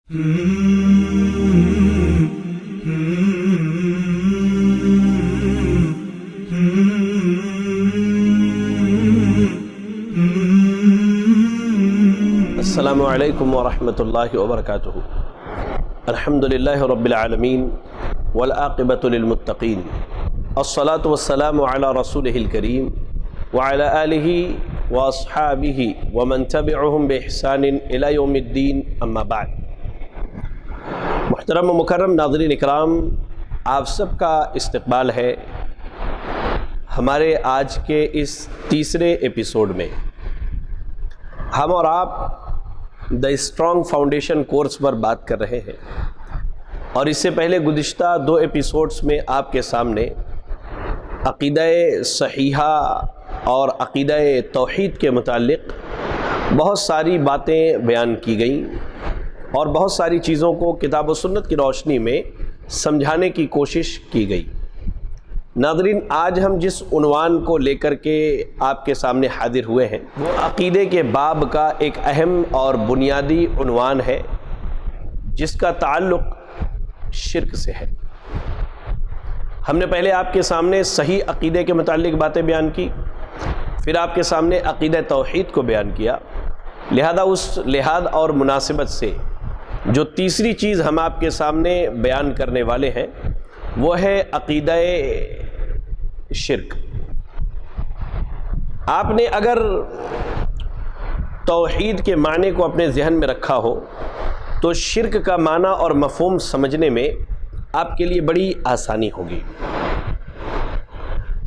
السلام علیکم ورحمۃ اللہ وبرکاتہ۔ الحمدللہ رب العالمین والعاقبۃ للمتقین، الصلاۃ والسلام علی رسولہ الکریم وعلی آلہ واصحابہ ومن تبعہم بإحسان الی یوم الدین، اما بعد۔ محترم و مکرم ناظرین اکرام، آپ سب کا استقبال ہے ہمارے آج کے اس تیسرے ایپیسوڈ میں۔ ہم اور آپ دا اسٹرانگ فاؤنڈیشن کورس پر بات کر رہے ہیں، اور اس سے پہلے گزشتہ 2 ایپیسوڈز میں آپ کے سامنے عقیدہ صحیحہ اور عقیدہ توحید کے متعلق بہت ساری باتیں بیان کی گئیں اور بہت ساری چیزوں کو کتاب و سنت کی روشنی میں سمجھانے کی کوشش کی گئی۔ ناظرین، آج ہم جس عنوان کو لے کر کے آپ کے سامنے حاضر ہوئے ہیں وہ عقیدے کے باب کا ایک اہم اور بنیادی عنوان ہے، جس کا تعلق شرک سے ہے۔ ہم نے پہلے آپ کے سامنے صحیح عقیدے کے متعلق باتیں بیان کی، پھر آپ کے سامنے عقیدہ توحید کو بیان کیا۔ لہذا اس لحاظ اور مناسبت سے جو تیسری چیز ہم آپ کے سامنے بیان کرنے والے ہیں وہ ہے عقیدہ شرک۔ آپ نے اگر توحید کے معنی کو اپنے ذہن میں رکھا ہو تو شرک کا معنی اور مفہوم سمجھنے میں آپ کے لیے بڑی آسانی ہوگی۔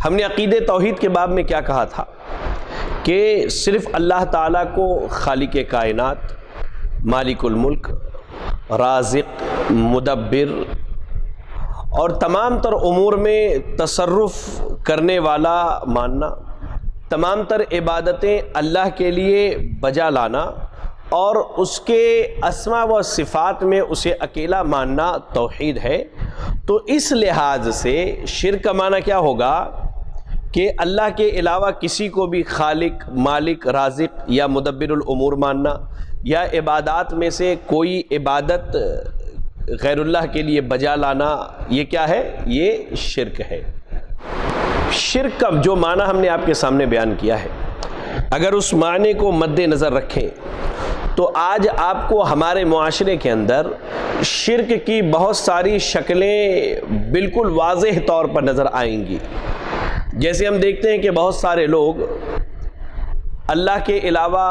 ہم نے عقیدہ توحید کے باب میں کیا کہا تھا کہ صرف اللہ تعالیٰ کو خالق کائنات، مالک الملک، رازق، مدبر اور تمام تر امور میں تصرف کرنے والا ماننا، تمام تر عبادتیں اللہ کے لیے بجا لانا اور اس کے اسماء و صفات میں اسے اکیلا ماننا توحید ہے۔ تو اس لحاظ سے شرک کا معنی کیا ہوگا کہ اللہ کے علاوہ کسی کو بھی خالق، مالک، رازق یا مدبر الامور ماننا، یا عبادات میں سے کوئی عبادت غیر اللہ کے لیے بجا لانا، یہ کیا ہے؟ یہ شرک ہے۔ شرک کا جو معنی ہم نے آپ کے سامنے بیان کیا ہے، اگر اس معنی کو مد نظر رکھیں تو آج آپ کو ہمارے معاشرے کے اندر شرک کی بہت ساری شکلیں بالکل واضح طور پر نظر آئیں گی۔ جیسے ہم دیکھتے ہیں کہ بہت سارے لوگ اللہ کے علاوہ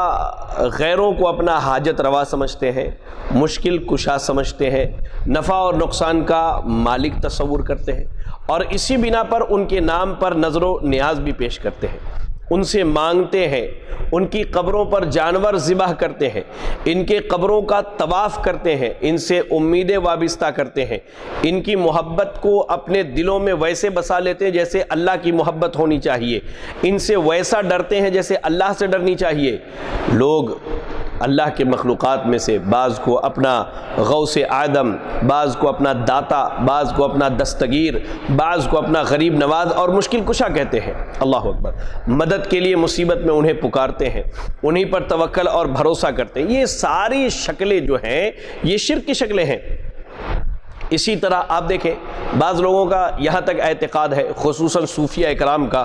غیروں کو اپنا حاجت روا سمجھتے ہیں، مشکل کشا سمجھتے ہیں، نفع اور نقصان کا مالک تصور کرتے ہیں، اور اسی بنا پر ان کے نام پر نظر و نیاز بھی پیش کرتے ہیں، ان سے مانگتے ہیں، ان کی قبروں پر جانور ذبح کرتے ہیں، ان کے قبروں کا طواف کرتے ہیں، ان سے امیدیں وابستہ کرتے ہیں، ان کی محبت کو اپنے دلوں میں ویسے بسا لیتے ہیں جیسے اللہ کی محبت ہونی چاہیے، ان سے ویسا ڈرتے ہیں جیسے اللہ سے ڈرنی چاہیے۔ لوگ اللہ کے مخلوقات میں سے بعض کو اپنا غوث اعظم، بعض کو اپنا داتا، بعض کو اپنا دستگیر، بعض کو اپنا غریب نواز اور مشکل کشا کہتے ہیں۔ اللہ اکبر۔ مدد کے لیے مصیبت میں انہیں پکارتے ہیں، انہیں پر توکل اور بھروسہ کرتے ہیں۔ یہ ساری شکلیں جو ہیں یہ شرک کی شکلیں ہیں۔ اسی طرح آپ دیکھیں بعض لوگوں کا یہاں تک اعتقاد ہے، خصوصاً صوفیہ اکرام کا،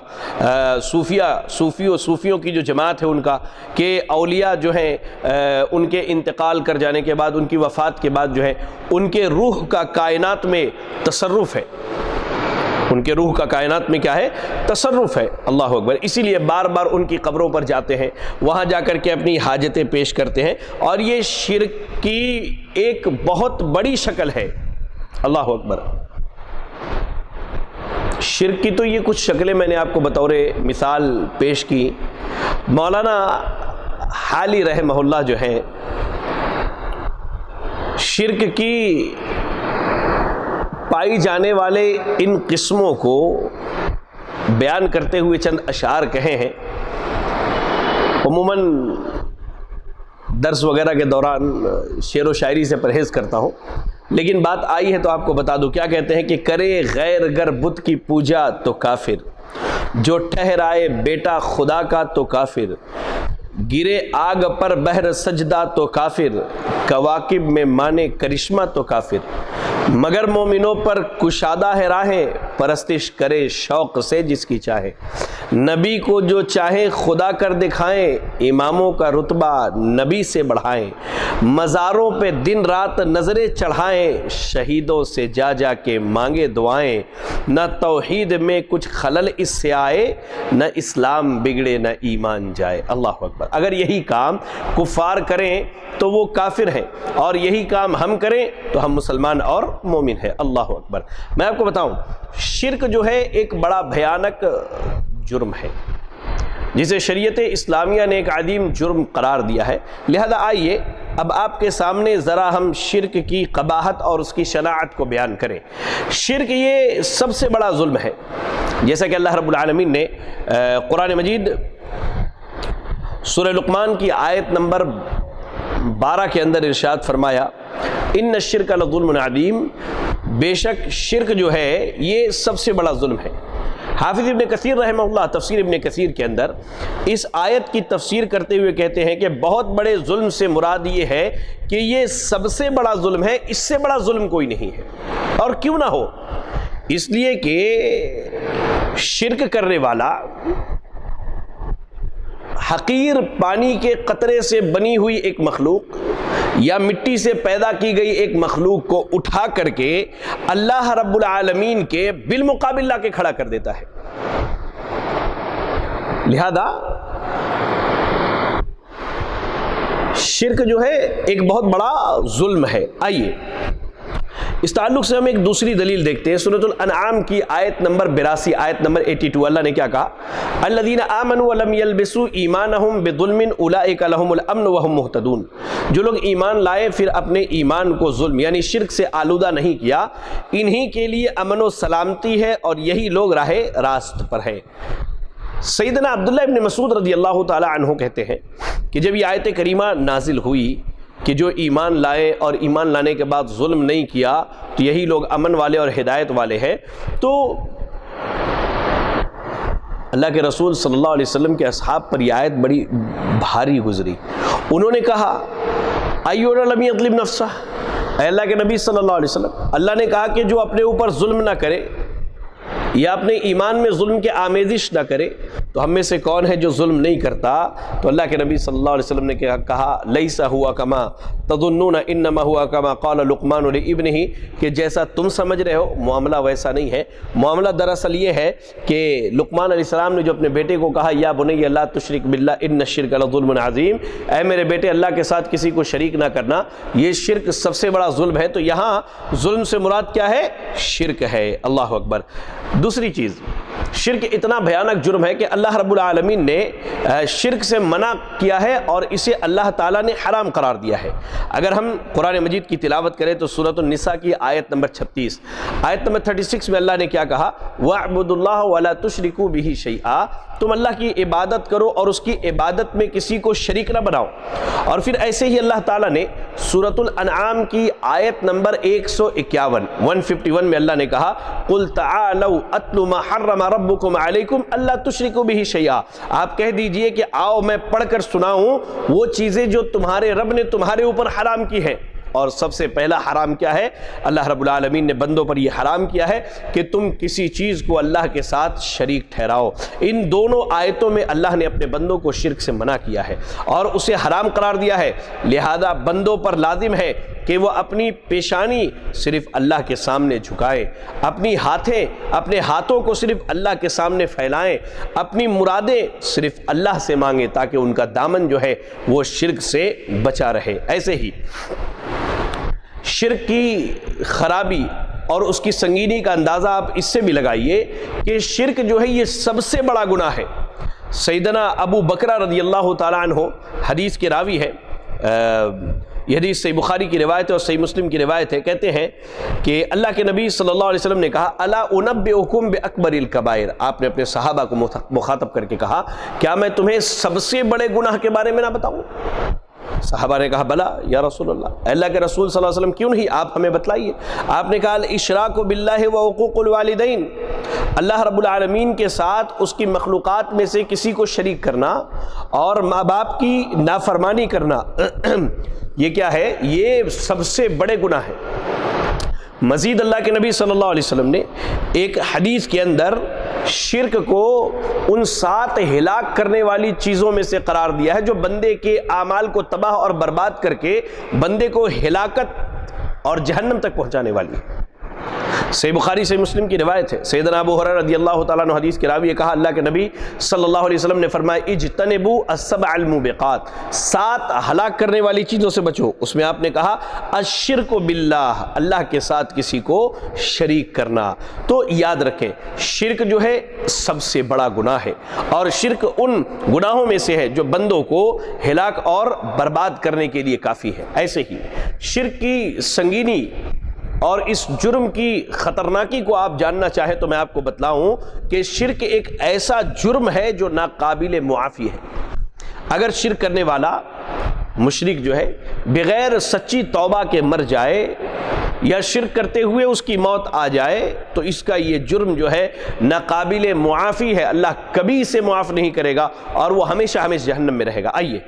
صوفیوں کی جو جماعت ہے ان کا، کہ اولیاء جو ہیں ان کے انتقال کر جانے کے بعد، ان کی وفات کے بعد جو ہے ان کے روح کا کائنات میں تصرف ہے، ان کے روح کا کائنات میں کیا ہے؟ تصرف ہے۔ اللہ اکبر۔ اسی لیے بار بار ان کی قبروں پر جاتے ہیں، وہاں جا کر کے اپنی حاجتیں پیش کرتے ہیں، اور یہ شرک کی ایک بہت بڑی شکل ہے۔ اللہ اکبر۔ شرک کی تو یہ کچھ شکلیں میں نے آپ کو بطور مثال پیش کی۔ مولانا حالی رحمہ اللہ جو ہے شرک کی پائی جانے والے ان قسموں کو بیان کرتے ہوئے چند اشعار کہے ہیں۔ عموماً درس وغیرہ کے دوران شعر و شاعری سے پرہیز کرتا ہوں، لیکن بات آئی ہے تو آپ کو بتا دوں۔ کیا کہتے ہیں کہ کرے غیر گر بت کی پوجا تو کافر، جو ٹھہرائے بیٹا خدا کا تو کافر، گرے آگ پر بہر سجدہ تو کافر، کواکب میں مانے کرشمہ تو کافر، مگر مومنوں پر کشادہ ہے راہیں، پرستش کرے شوق سے جس کی چاہے، نبی کو جو چاہے خدا کر دکھائیں، اماموں کا رتبہ نبی سے بڑھائیں، مزاروں پہ دن رات نظریں چڑھائیں، شہیدوں سے جا جا کے مانگے دعائیں، نہ توحید میں کچھ خلل اس سے آئے، نہ اسلام بگڑے نہ ایمان جائے۔ اللہ اکبر۔ اگر یہی کام کفار کریں تو وہ کافر ہیں، اور یہی کام ہم کریں تو ہم مسلمان اور مومن ہیں۔ اللہ اکبر۔ میں آپ کو بتاؤں، شرک جو ہے ایک بڑا بھیانک جرم ہے جسے شریعت اسلامیہ نے ایک عظیم جرم قرار دیا ہے۔ لہذا آئیے اب آپ کے سامنے ذرا ہم شرک کی قباحت اور اس کی شناعت کو بیان کریں۔ شرک یہ سب سے بڑا ظلم ہے، جیسا کہ اللہ رب العالمین نے قرآن مجید سورہ لقمان کی آیت نمبر 12 کے اندر ارشاد فرمایا، ان الشرک لظلم عظیم، بے شک شرک جو ہے یہ سب سے بڑا ظلم ہے۔ حافظ ابن کثیر رحمہ اللہ تفسیر ابن کثیر کے اندر اس آیت کی تفسیر کرتے ہوئے کہتے ہیں کہ بہت بڑے ظلم سے مراد یہ ہے کہ یہ سب سے بڑا ظلم ہے، اس سے بڑا ظلم کوئی نہیں ہے۔ اور کیوں نہ ہو؟ اس لیے کہ شرک کرنے والا حقیر پانی کے قطرے سے بنی ہوئی ایک مخلوق یا مٹی سے پیدا کی گئی ایک مخلوق کو اٹھا کر کے اللہ رب العالمین کے بالمقابل لا کے کھڑا کر دیتا ہے۔ لہذا شرک جو ہے ایک بہت بڑا ظلم ہے۔ آئیے اس تعلق سے ہم ایک دوسری دلیل دیکھتے ہیں۔ سورۃ الانعام کی آیت نمبر 82، آیت نمبر 82، اللہ نے کیا کہا؟ الذین آمنوا ولم یلبسوا ایمانہم بظلم اولئک لہم الامن وہم مہتدون، جو لوگ ایمان لائے پھر اپنے ایمان کو ظلم یعنی شرک سے آلودہ نہیں کیا، انہی کے لیے امن و سلامتی ہے اور یہی لوگ راہ راست پر ہیں۔ سیدنا عبداللہ ابن مسعود رضی اللہ تعالی عنہ کہتے ہیں کہ جب یہ آیت کریمہ نازل ہوئی کہ جو ایمان لائے اور ایمان لانے کے بعد ظلم نہیں کیا تو یہی لوگ امن والے اور ہدایت والے ہیں، تو اللہ کے رسول صلی اللہ علیہ وسلم کے اصحاب پر یہ آیت بڑی بھاری گزری۔ انہوں نے کہا ایونا لم یظلم نفسہ، اے اللہ کے نبی صلی اللہ علیہ وسلم، اللہ نے کہا کہ جو اپنے اوپر ظلم نہ کرے یا اپنے ایمان میں ظلم کے آمیزش نہ کرے، تو ہم میں سے کون ہے جو ظلم نہیں کرتا؟ تو اللہ کے نبی صلی اللہ علیہ وسلم نے کہا لیس ہوا کما تظنون انما ہوا کما قال لقمان لابنہ، کہ جیسا تم سمجھ رہے ہو معاملہ ویسا نہیں ہے۔ معاملہ دراصل یہ ہے کہ لقمان علیہ السلام نے جو اپنے بیٹے کو کہا یا بنی لا تشرک باللہ ان الشرک لظلم عظیم، اے میرے بیٹے اللہ کے ساتھ کسی کو شریک نہ کرنا، یہ شرک سب سے بڑا ظلم ہے۔ تو یہاں ظلم سے مراد کیا ہے؟ شرک ہے۔ اللہ اکبر۔ دوسری چیز، شرک اتنا بھیانک جرم ہے کہ اللہ رب العالمین نے شرک سے منع کیا ہے اور اسے اللہ تعالیٰ نے حرام قرار دیا ہے۔ اگر ہم قرآن مجید کی تلاوت کریں تو سورۃ النساء کی آیت نمبر 36، آیت نمبر 36 میں اللہ نے کیا کہا؟ وَاعْبُدُوا اللَّهَ وَلَا تُشْرِكُوا بِهِ شَيْئًا، تم اللہ کی عبادت کرو اور اس کی عبادت میں کسی کو شریک نہ بناؤ۔ اور پھر ایسے ہی اللہ تعالیٰ نے سورۃ الانعام کی آیت نمبر 151 میں اللہ نے کہا قُلْ تَعَالَوْا أَتْلُ مَا حَرَّمَ رَبُّكُمْ عَلَيْكُمْ أَلَّا تُشْرِكُوا بِهِ شَيْئًا، آپ کہہ دیجئے کہ آؤ میں پڑھ کر سناؤں وہ چیزیں جو تمہارے رب نے تمہارے اوپر حرام کی ہیں۔ اور سب سے پہلا حرام کیا ہے؟ اللہ رب العالمین نے بندوں پر یہ حرام کیا ہے کہ تم کسی چیز کو اللہ کے ساتھ شریک ٹھہراؤ۔ ان دونوں آیتوں میں اللہ نے اپنے بندوں کو شرک سے منع کیا ہے اور اسے حرام قرار دیا ہے۔ لہذا بندوں پر لازم ہے کہ وہ اپنی پیشانی صرف اللہ کے سامنے جھکائیں، اپنے ہاتھوں کو صرف اللہ کے سامنے پھیلائیں، اپنی مرادیں صرف اللہ سے مانگیں تاکہ ان کا دامن جو ہے وہ شرک سے بچا رہے۔ ایسے ہی شرک کی خرابی اور اس کی سنگینی کا اندازہ آپ اس سے بھی لگائیے کہ شرک جو ہے یہ سب سے بڑا گناہ ہے۔ سیدنا ابو بکرہ رضی اللہ تعالیٰ عنہ حدیث کے راوی ہے، یہ حدیث صحیح بخاری کی روایت ہے اور صحیح مسلم کی روایت ہے، کہتے ہیں کہ اللہ کے نبی صلی اللہ علیہ وسلم نے کہا الا انبئکم باکبر الکبائر، آپ نے اپنے صحابہ کو مخاطب کر کے کہا کیا میں تمہیں سب سے بڑے گناہ کے بارے میں نہ بتاؤں؟ صحابہ نے کہا بلا یا رسول اللہ، اللہ کے رسول صلی اللہ علیہ وسلم کیوں نہیں، آپ ہمیں بتلائیے۔ آپ نے کہا الاشراک باللہ و حقوق الوالدین، اللہ رب العالمین کے ساتھ اس کی مخلوقات میں سے کسی کو شریک کرنا اور ماں باپ کی نافرمانی کرنا، یہ کیا ہے؟ یہ سب سے بڑے گناہ ہیں۔ مزید اللہ کے نبی صلی اللہ علیہ وسلم نے ایک حدیث کے اندر شرک کو ان 7 ہلاک کرنے والی چیزوں میں سے قرار دیا ہے جو بندے کے اعمال کو تباہ اور برباد کر کے بندے کو ہلاکت اور جہنم تک پہنچانے والی ہے۔ صحیح بخاری صحیح مسلم کی روایت ہے، سیدنا ابو ہریرہ رضی اللہ تعالیٰ عنہ حدیث کے راوی، کہا اللہ کے نبی صلی اللہ علیہ وسلم نے فرمایا اجتنبوا السبع الموبقات، 7 ہلاک کرنے والی چیزوں سے بچو۔ اس میں آپ نے کہا الشرک باللہ، اللہ کے ساتھ کسی کو شریک کرنا۔ تو یاد رکھیں شرک جو ہے سب سے بڑا گناہ ہے، اور شرک ان گناہوں میں سے ہے جو بندوں کو ہلاک اور برباد کرنے کے لیے کافی ہے۔ ایسے ہی شرک کی سنگینی اور اس جرم کی خطرناکی کو آپ جاننا چاہیں تو میں آپ کو بتلاؤں کہ شرک ایک ایسا جرم ہے جو ناقابل معافی ہے۔ اگر شرک کرنے والا مشرک جو ہے بغیر سچی توبہ کے مر جائے یا شرک کرتے ہوئے اس کی موت آ جائے تو اس کا یہ جرم جو ہے ناقابل معافی ہے، اللہ کبھی اسے معاف نہیں کرے گا اور وہ ہمیشہ ہمیشہ جہنم میں رہے گا۔ آئیے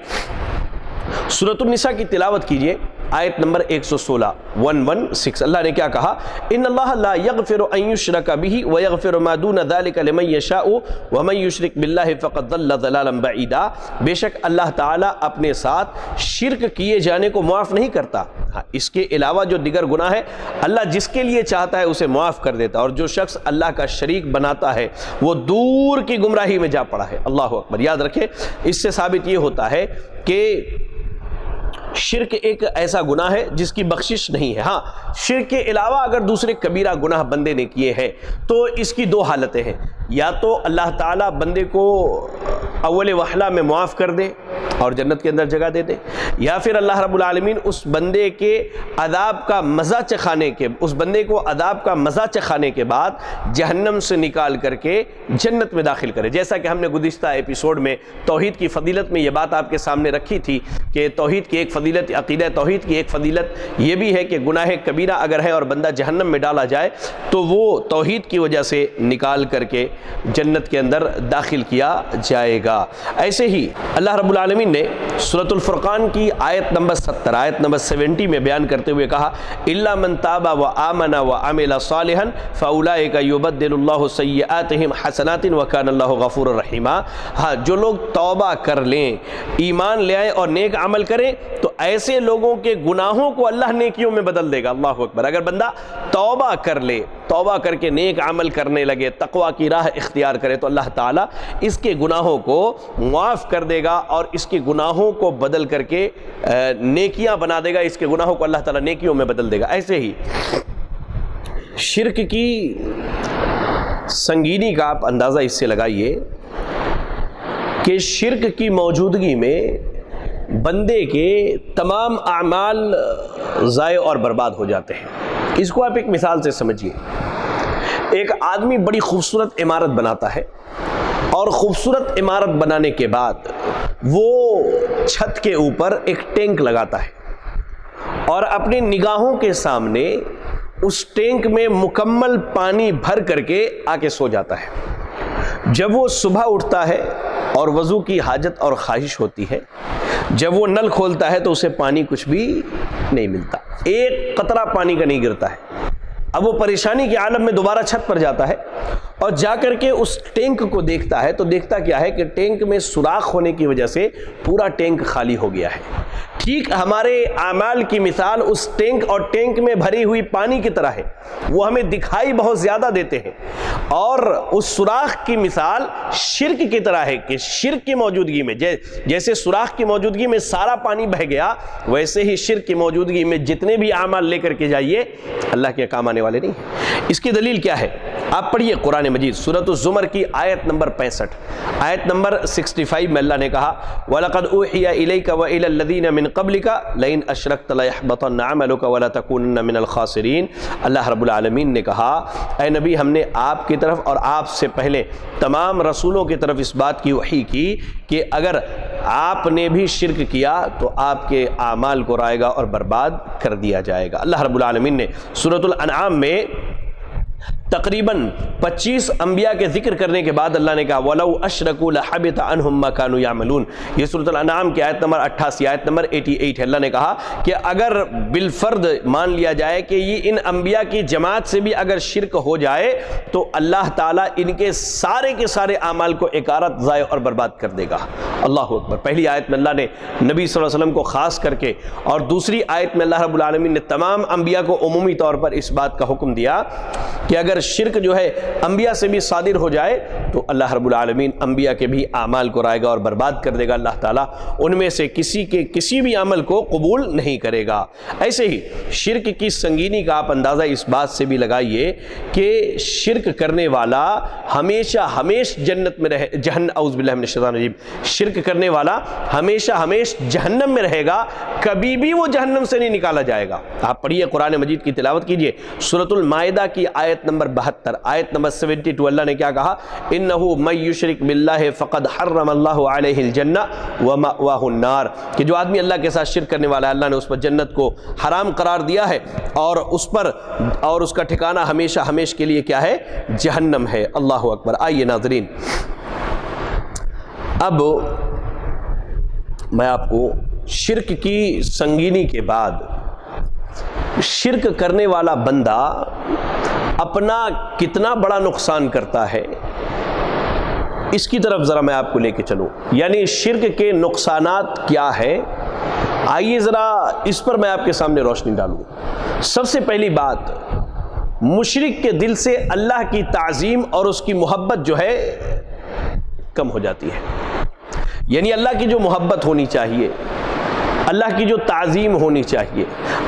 سورۃ النساء کی تلاوت کیجئے، آیت نمبر 116 116۔ اللہ نے کیا کہا؟ ان اللہ لا یغفر ان یشرک بہ ویغفر ما دون ذلک لمن یشاء ومن یشرک باللہ فقد ضل ضلالا بعیدا، بے شک اللہ تعالیٰ اپنے ساتھ شرک کیے جانے کو معاف نہیں کرتا، اس کے علاوہ جو دیگر گناہ ہے اللہ جس کے لیے چاہتا ہے اسے معاف کر دیتا ہے، اور جو شخص اللہ کا شریک بناتا ہے وہ دور کی گمراہی میں جا پڑا ہے۔ اللہ اکبر۔ یاد رکھیں اس سے ثابت یہ ہوتا ہے کہ شرک ایک ایسا گناہ ہے جس کی بخشش نہیں ہے۔ ہاں شرک کے علاوہ اگر دوسرے کبیرہ گناہ بندے نے کیے ہیں تو اس کی 2 حالتیں ہیں، یا تو اللہ تعالیٰ بندے کو اول وہلہ میں معاف کر دے اور جنت کے اندر جگہ دے دے، یا پھر اللہ رب العالمین اس بندے کے عذاب کا مزہ چکھانے کے مزہ چکھانے کے بعد جہنم سے نکال کر کے جنت میں داخل کرے۔ جیسا کہ ہم نے گزشتہ ایپیسوڈ میں توحید کی فضیلت میں یہ بات آپ کے سامنے رکھی تھی کہ توحید کی ایک فضیلت، عقیدہ توحید کی ایک فضیلت یہ بھی ہے کہ گناہ کبیرہ اگر ہے اور بندہ جہنم میں ڈالا جائے تو وہ توحید کی وجہ سے نکال کر کے جنت کے اندر داخل کیا جائے گا۔ ایسے ہی اللہ رب العالمین نے سورۃ الفرقان کی آیت نمبر 70 آیت نمبر 70 میں بیان کرتے ہوئے کہا الا من تاب وآمن وعمل صالحا فاولئک یبدل اللہ سیئاتہم حسنات وکان اللہ غفورا رحیما۔ ہاں جو لوگ توبہ کر لیں، ایمان لے آئیں اور نیک عمل کریں تو ایسے لوگوں کے گناہوں کو اللہ نیکیوں میں بدل دے گا۔ اللہ اکبر۔ اگر بندہ توبہ کر لے، توبہ کر کے نیک عمل کرنے لگے، تقوی کی راہ اختیار کرے تو اللہ تعالیٰ اس کے گناہوں کو معاف کر دے گا اور اس کے گناہوں کو بدل کر کے نیکیاں بنا دے گا، اس کے گناہوں کو اللہ تعالیٰ نیکیوں میں بدل دے گا۔ ایسے ہی شرک کی سنگینی کا آپ اندازہ اس سے لگائیے کہ شرک کی موجودگی میں بندے کے تمام اعمال ضائع اور برباد ہو جاتے ہیں۔ اس کو آپ ایک مثال سے سمجھیے۔ ایک آدمی بڑی خوبصورت عمارت بناتا ہے اور خوبصورت عمارت بنانے کے بعد وہ چھت کے اوپر ایک ٹینک لگاتا ہے اور اپنی نگاہوں کے سامنے اس ٹینک میں مکمل پانی بھر کر کے آ کے سو جاتا ہے۔ جب وہ صبح اٹھتا ہے اور وضو کی حاجت اور خواہش ہوتی ہے، جب وہ نل کھولتا ہے تو اسے پانی کچھ بھی نہیں ملتا، ایک قطرہ پانی کا نہیں گرتا ہے۔ اب وہ پریشانی کے عالم میں دوبارہ چھت پر جاتا ہے اور جا کر کے اس ٹینک کو دیکھتا ہے تو دیکھتا کیا ہے کہ ٹینک میں سوراخ ہونے کی وجہ سے پورا ٹینک خالی ہو گیا ہے۔ ٹھیک ہمارے اعمال کی مثال اس ٹینک اور ٹینک میں بھری ہوئی پانی کی طرح ہے، وہ ہمیں دکھائی بہت زیادہ دیتے ہیں، اور اس سوراخ کی مثال شرک کی طرح ہے کہ شرک کی موجودگی میں جیسے سوراخ کی موجودگی میں سارا پانی بہہ گیا، ویسے ہی شرک کی موجودگی میں جتنے بھی اعمال لے کر کے جائیے اللہ کے کام آنے والے نہیں ہیں۔ اس کی دلیل کیا ہے؟ آپ پڑھیے قرآن مجید سورۃ الزمر کی آیت نمبر 65 آیت نمبر 65 میں اللہ نے کہا وَلَقَدْ أُوحِيَ إِلَيْكَ وَإِلَى الَّذِينَ مِن قَبْلِكَ لَئِنْ أَشْرَكْتَ لَيَحْبَطَنَّ عَمَلُكَ وَلَتَكُونَنَّ مِنَ الْخَاسِرِينَ۔ اللہ رب العالمین نے کہا اے نبی ہم نے آپ کی طرف اور آپ سے پہلے تمام رسولوں کی طرف اس بات کی وحی کی کہ اگر آپ نے بھی شرک کیا تو آپ کے اعمال کو رائے گا اور برباد کر دیا جائے گا۔ اللہ رب العالمین نے سورۃ الانعام میں تقریباً 25 انبیاء کے ذکر کرنے کے بعد اللہ نے کہا وَلَوْ أَشْرَكُوا لَحَبِطَ عَنْهُمْ مَا كَانُوا يَعْمَلُونَ۔ یہ سورۃ الانعام کی آیت نمبر 88، آیت نمبر 88 ہے۔ اللہ نے کہا کہ اگر بالفرد مان لیا جائے کہ یہ ان انبیاء کی جماعت سے بھی اگر شرک ہو جائے تو اللہ تعالیٰ ان کے سارے اعمال کو اکارت ضائع اور برباد کر دے گا۔ اللہ اکبر۔ پہلی آیت میں اللہ نے نبی صلی اللہ علیہ وسلم کو خاص کر کے، اور دوسری آیت میں اللہ رب العالمین نے تمام انبیاء کو عمومی طور پر اس بات کا حکم دیا کہ اگر شرک جو ہے انبیاء سے بھی صادر ہو جائے تو اللہ رب العالمین انبیاء کے بھی اعمال کو رائے گا اور برباد کر دے گا۔ اللہ تعالیٰ ان میں سے کسی کے کسی بھی عمل کو قبول نہیں کرے گا۔ ایسے ہی شرک کی سنگینی کا آپ اندازہ اس بات سے بھی لگائیے کہ شرک کرنے والا ہمیشہ جنت میں رہے، اعوذ باللہ من الشیطان الرجیم، شرک کرنے والا ہمیشہ جہنم میں رہے گا، کبھی بھی وہ جہنم سے نہیں نکالا جائے گا۔ آپ پڑھیے قرآن مجید کی تلاوت کیجئے، سورۃ المائدہ کی آیت نمبر 72، آیت نمبر 72، اللہ نے کیا کہا؟ انہو من یشرک باللہ فقد حرم اللہ علیہ الجنہ ومأواہ النار، کہ جو آدمی اللہ کے ساتھ شرک کرنے والا ہے اللہ نے اس پر جنت کو حرام قرار دیا ہے اور اس کا ٹھکانہ ہمیشہ کے لیے کیا ہے؟ جہنم ہے۔ اللہ اکبر۔ آئیے ناظرین، اب میں آپ کو شرک کی سنگینی کے بعد شرک کرنے والا بندہ اپنا کتنا بڑا نقصان کرتا ہے اس کی طرف ذرا میں آپ کو لے کے چلوں، یعنی شرک کے نقصانات کیا ہے، آئیے ذرا اس پر میں آپ کے سامنے روشنی ڈالوں۔ سب سے پہلی بات، مشرک کے دل سے اللہ کی تعظیم اور اس کی محبت جو ہے کم ہو جاتی ہے، یعنی اللہ کی جو محبت ہونی چاہیے، اللہ کی جو تعظیم ہونی چاہیے،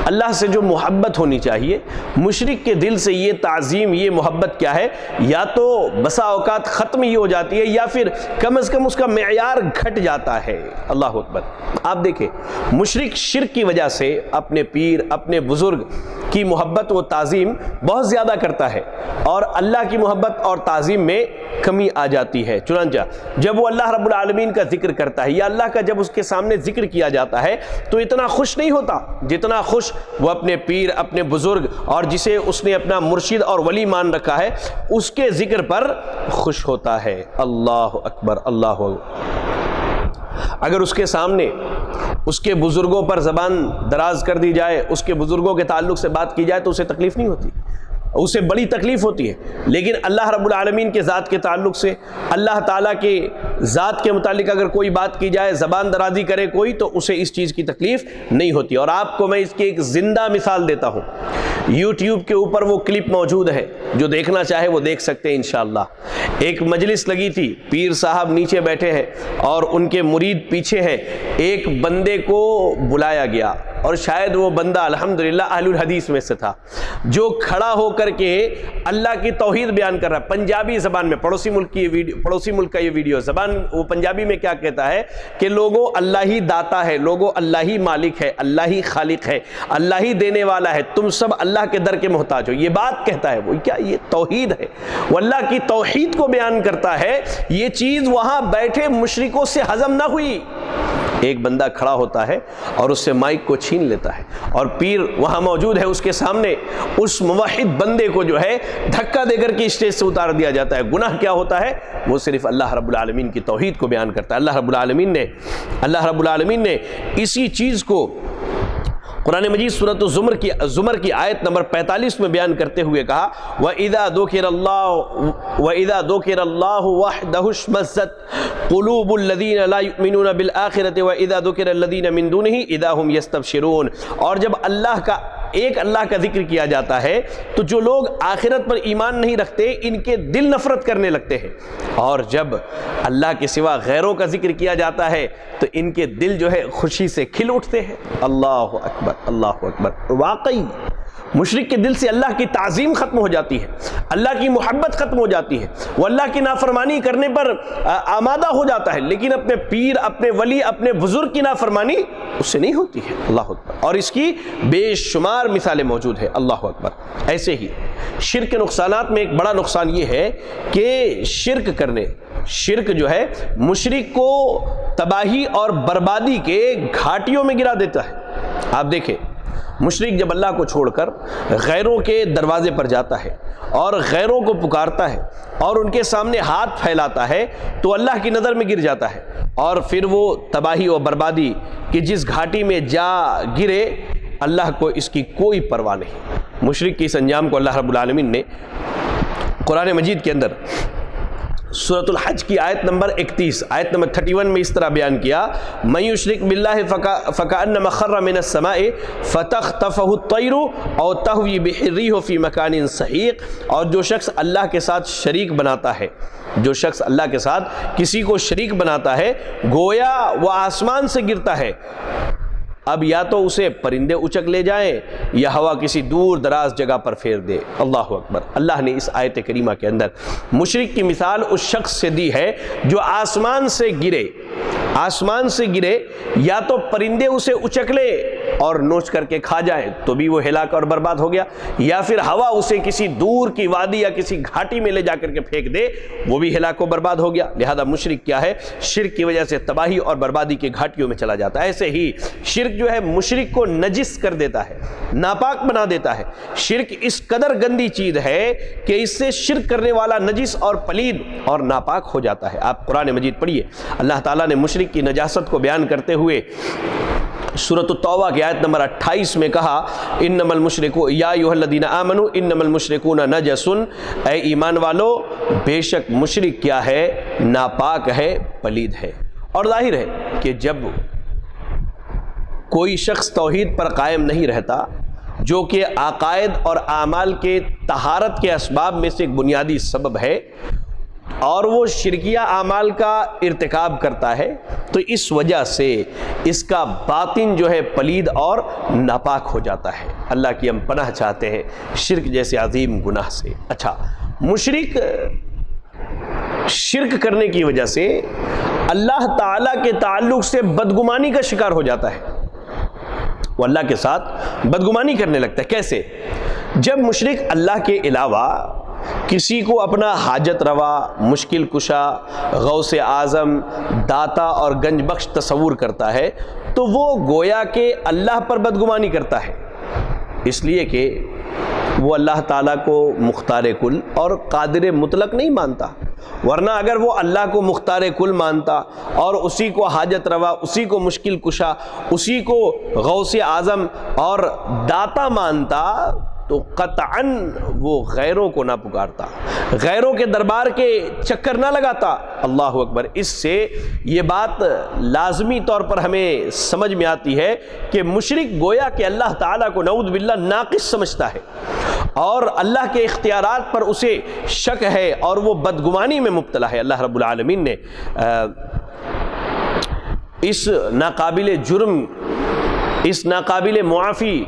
اللہ سے جو محبت ہونی چاہیے، مشرک کے دل سے یہ تعظیم، یہ محبت کیا ہے، یا تو بسا اوقات ختم ہی ہو جاتی ہے یا پھر کم از کم اس کا معیار گھٹ جاتا ہے۔ اللہ اکبر۔ آپ دیکھیں، مشرک شرک کی وجہ سے اپنے پیر، اپنے بزرگ کی محبت و تعظیم بہت زیادہ کرتا ہے اور اللہ کی محبت اور تعظیم میں کمی آ جاتی ہے۔ چنانچہ جب وہ اللہ رب العالمین کا ذکر کرتا ہے یا اللہ کا جب اس کے سامنے ذکر کیا جاتا ہے تو اتنا خوش نہیں ہوتا جتنا خوش وہ اپنے پیر، اپنے بزرگ اور جسے اس نے اپنا مرشد اور ولی مان رکھا ہے اس کے ذکر پر خوش ہوتا ہے۔ اللہ اکبر، اللہ اکبر۔ اگر اس کے سامنے اس کے بزرگوں پر زبان دراز کر دی جائے، اس کے بزرگوں کے تعلق سے بات کی جائے تو اسے تکلیف نہیں ہوتی، اسے بڑی تکلیف ہوتی ہے، لیکن اللہ رب العالمین کے ذات کے تعلق سے، اللہ تعالیٰ کے ذات کے متعلق اگر کوئی بات کی جائے، زبان درازی کرے کوئی، تو اسے اس چیز کی تکلیف نہیں ہوتی۔ اور آپ کو میں اس کی ایک زندہ مثال دیتا ہوں، یوٹیوب کے اوپر وہ کلپ موجود ہے، جو دیکھنا چاہے وہ دیکھ سکتے ہیں انشاءاللہ۔ ایک مجلس لگی تھی، پیر صاحب نیچے بیٹھے ہیں اور ان کے مرید پیچھے ہیں، ایک بندے کو بلایا گیا اور شاید وہ بندہ الحمدللہ اہل الحدیث میں سے تھا، جو کھڑا ہو کر کے اللہ کی توحید بیان کر رہا ہے پنجابی زبان میں۔ پڑوسی ملک کا یہ ویڈیو زبان، وہ پنجابی میں کیا کہتا ہے کہ لوگوں اللہ ہی داتا ہے، لوگوں اللہ ہی مالک ہے، اللہ ہی خالق ہے، اللہ ہی دینے والا ہے، تم سب اللہ کے در کے محتاج ہو، یہ بات کہتا ہے وہ۔ کیا یہ توحید ہے؟ وہ اللہ کی توحید کو بیان کرتا ہے۔ یہ چیز وہاں بیٹھے مشرکوں سے ہضم نہ ہوئی، ایک بندہ کھڑا ہوتا ہے اور اس سے مائک کو چھین لیتا ہے اور پیر وہاں موجود ہے، اس کے سامنے اس موحد بندے کو جو ہے دھکا دے کر کے اسٹیج سے اتار دیا جاتا ہے۔ گناہ کیا ہوتا ہے؟ وہ صرف اللہ رب العالمین کی توحید کو بیان کرتا ہے۔ اللہ رب العالمین نے اسی چیز کو قرآن مجید سورۃ زمر کی آیت نمبر 45 میں بیان کرتے ہوئے کہا وَإِذَا ذُكِرَ اللَّهُ وَحْدَهُ اشْمَأَزَّتْ قُلُوبُ الَّذِينَ لَا يُؤْمِنُونَ بِالْآخِرَةِ وَإِذَا ذُكِرَ الَّذِينَ مِن دُونِهِ إِذَا هُمْ يَسْتَبْشِرُونَ۔ اور جب اللہ کا ذکر کیا جاتا ہے تو جو لوگ آخرت پر ایمان نہیں رکھتے ان کے دل نفرت کرنے لگتے ہیں، اور جب اللہ کے سوا غیروں کا ذکر کیا جاتا ہے تو ان کے دل جو ہے خوشی سے کھل اٹھتے ہیں۔ اللہ اکبر، اللہ اکبر۔ واقعی مشرک کے دل سے اللہ کی تعظیم ختم ہو جاتی ہے، اللہ کی محبت ختم ہو جاتی ہے، وہ اللہ کی نافرمانی کرنے پر آمادہ ہو جاتا ہے، لیکن اپنے پیر، اپنے ولی، اپنے بزرگ کی نافرمانی اس سے نہیں ہوتی ہے۔ اللہ اکبر۔ اور اس کی بے شمار مثالیں موجود ہیں۔ اللہ اکبر۔ ایسے ہی شرک کے نقصانات میں ایک بڑا نقصان یہ ہے کہ شرک جو ہے مشرک کو تباہی اور بربادی کے گھاٹیوں میں گرا دیتا ہے۔ آپ دیکھیں، مشرک جب اللہ کو چھوڑ کر غیروں کے دروازے پر جاتا ہے اور غیروں کو پکارتا ہے اور ان کے سامنے ہاتھ پھیلاتا ہے تو اللہ کی نظر میں گر جاتا ہے، اور پھر وہ تباہی اور بربادی کی جس گھاٹی میں جا گرے اللہ کو اس کی کوئی پرواہ نہیں۔ مشرک کی اس انجام کو اللہ رب العالمین نے قرآن مجید کے اندر سورۃ الحج کی آیت نمبر 31 آیت نمبر 31 میں اس طرح بیان کیا، من یشرک باللہ فکأنما خر من السماء فتخطفہ الطیر او تہوی بہ الریح فی مکان سحیق۔ اور جو شخص اللہ کے ساتھ شریک بناتا ہے، جو شخص اللہ کے ساتھ کسی کو شریک بناتا ہے، گویا وہ آسمان سے گرتا ہے، اب یا تو اسے پرندے اچک لے جائیں یا ہوا کسی دور دراز جگہ پر پھیر دے۔ اللہ اکبر۔ اللہ نے اس آیت کریمہ کے اندر مشرک کی مثال اس شخص سے دی ہے جو آسمان سے گرے، یا تو پرندے اسے اچک لے اور نوچ کر کے کھا جائیں تو بھی وہ ہلاک اور برباد ہو گیا، یا پھر ہوا اسے کسی دور کی وادی یا کسی گھاٹی میں لے جا کر کے پھینک دے، وہ بھی ہلاک و برباد ہو گیا۔ لہذا مشرک کیا ہے؟ شرک کی وجہ سے تباہی اور بربادی کی گھاٹیوں میں چلا جاتا ہے۔ ایسے ہی شرک جو ہے مشرک کو نجس کر دیتا ہے، ناپاک بنا دیتا ہے۔ شرک اس قدر گندی چیز ہے کہ اس سے شرک کرنے والا نجس اور پلید اور ناپاک ہو جاتا ہے۔ آپ قرآن مجید پڑھیے، اللہ تعالیٰ نے مشرک کی نجاست کو بیان کرتے ہوئے سورۃ التوبہ کی آیت نمبر 28 میں کہا، انما المشرکون یا ایھا الذین آمنوا انما المشرکون نجس، اے ایمان والو بے شک مشرک کیا ہے؟ ناپاک ہے، پلید ہے۔ اور ظاہر ہے کہ جب کوئی شخص توحید پر قائم نہیں رہتا، جو کہ عقائد اور اعمال کے طہارت کے اسباب میں سے ایک بنیادی سبب ہے، اور وہ شرکیہ اعمال کا ارتکاب کرتا ہے، تو اس وجہ سے اس کا باطن جو ہے پلید اور ناپاک ہو جاتا ہے۔ اللہ کی ہم پناہ چاہتے ہیں شرک جیسے عظیم گناہ سے۔ اچھا، مشرک شرک کرنے کی وجہ سے اللہ تعالیٰ کے تعلق سے بدگمانی کا شکار ہو جاتا ہے، وہ اللہ کے ساتھ بدگمانی کرنے لگتا ہے۔ کیسے؟ جب مشرک اللہ کے علاوہ کسی کو اپنا حاجت روا، مشکل کشا، غوث اعظم، داتا اور گنج بخش تصور کرتا ہے تو وہ گویا کہ اللہ پر بدگمانی کرتا ہے، اس لیے کہ وہ اللہ تعالیٰ کو مختار کل اور قادر مطلق نہیں مانتا۔ ورنہ اگر وہ اللہ کو مختار کل مانتا اور اسی کو حاجت روا، اسی کو مشکل کشا، اسی کو غوث اعظم اور داتا مانتا تو قطعاً وہ غیروں کو نہ پکارتا، غیروں کے دربار کے چکر نہ لگاتا۔ اللہ اکبر۔ اس سے یہ بات لازمی طور پر ہمیں سمجھ میں آتی ہے کہ مشرک گویا کہ اللہ تعالیٰ کو نعوذ باللہ ناقص سمجھتا ہے، اور اللہ کے اختیارات پر اسے شک ہے، اور وہ بدگمانی میں مبتلا ہے۔ اللہ رب العالمین نے اس ناقابل معافی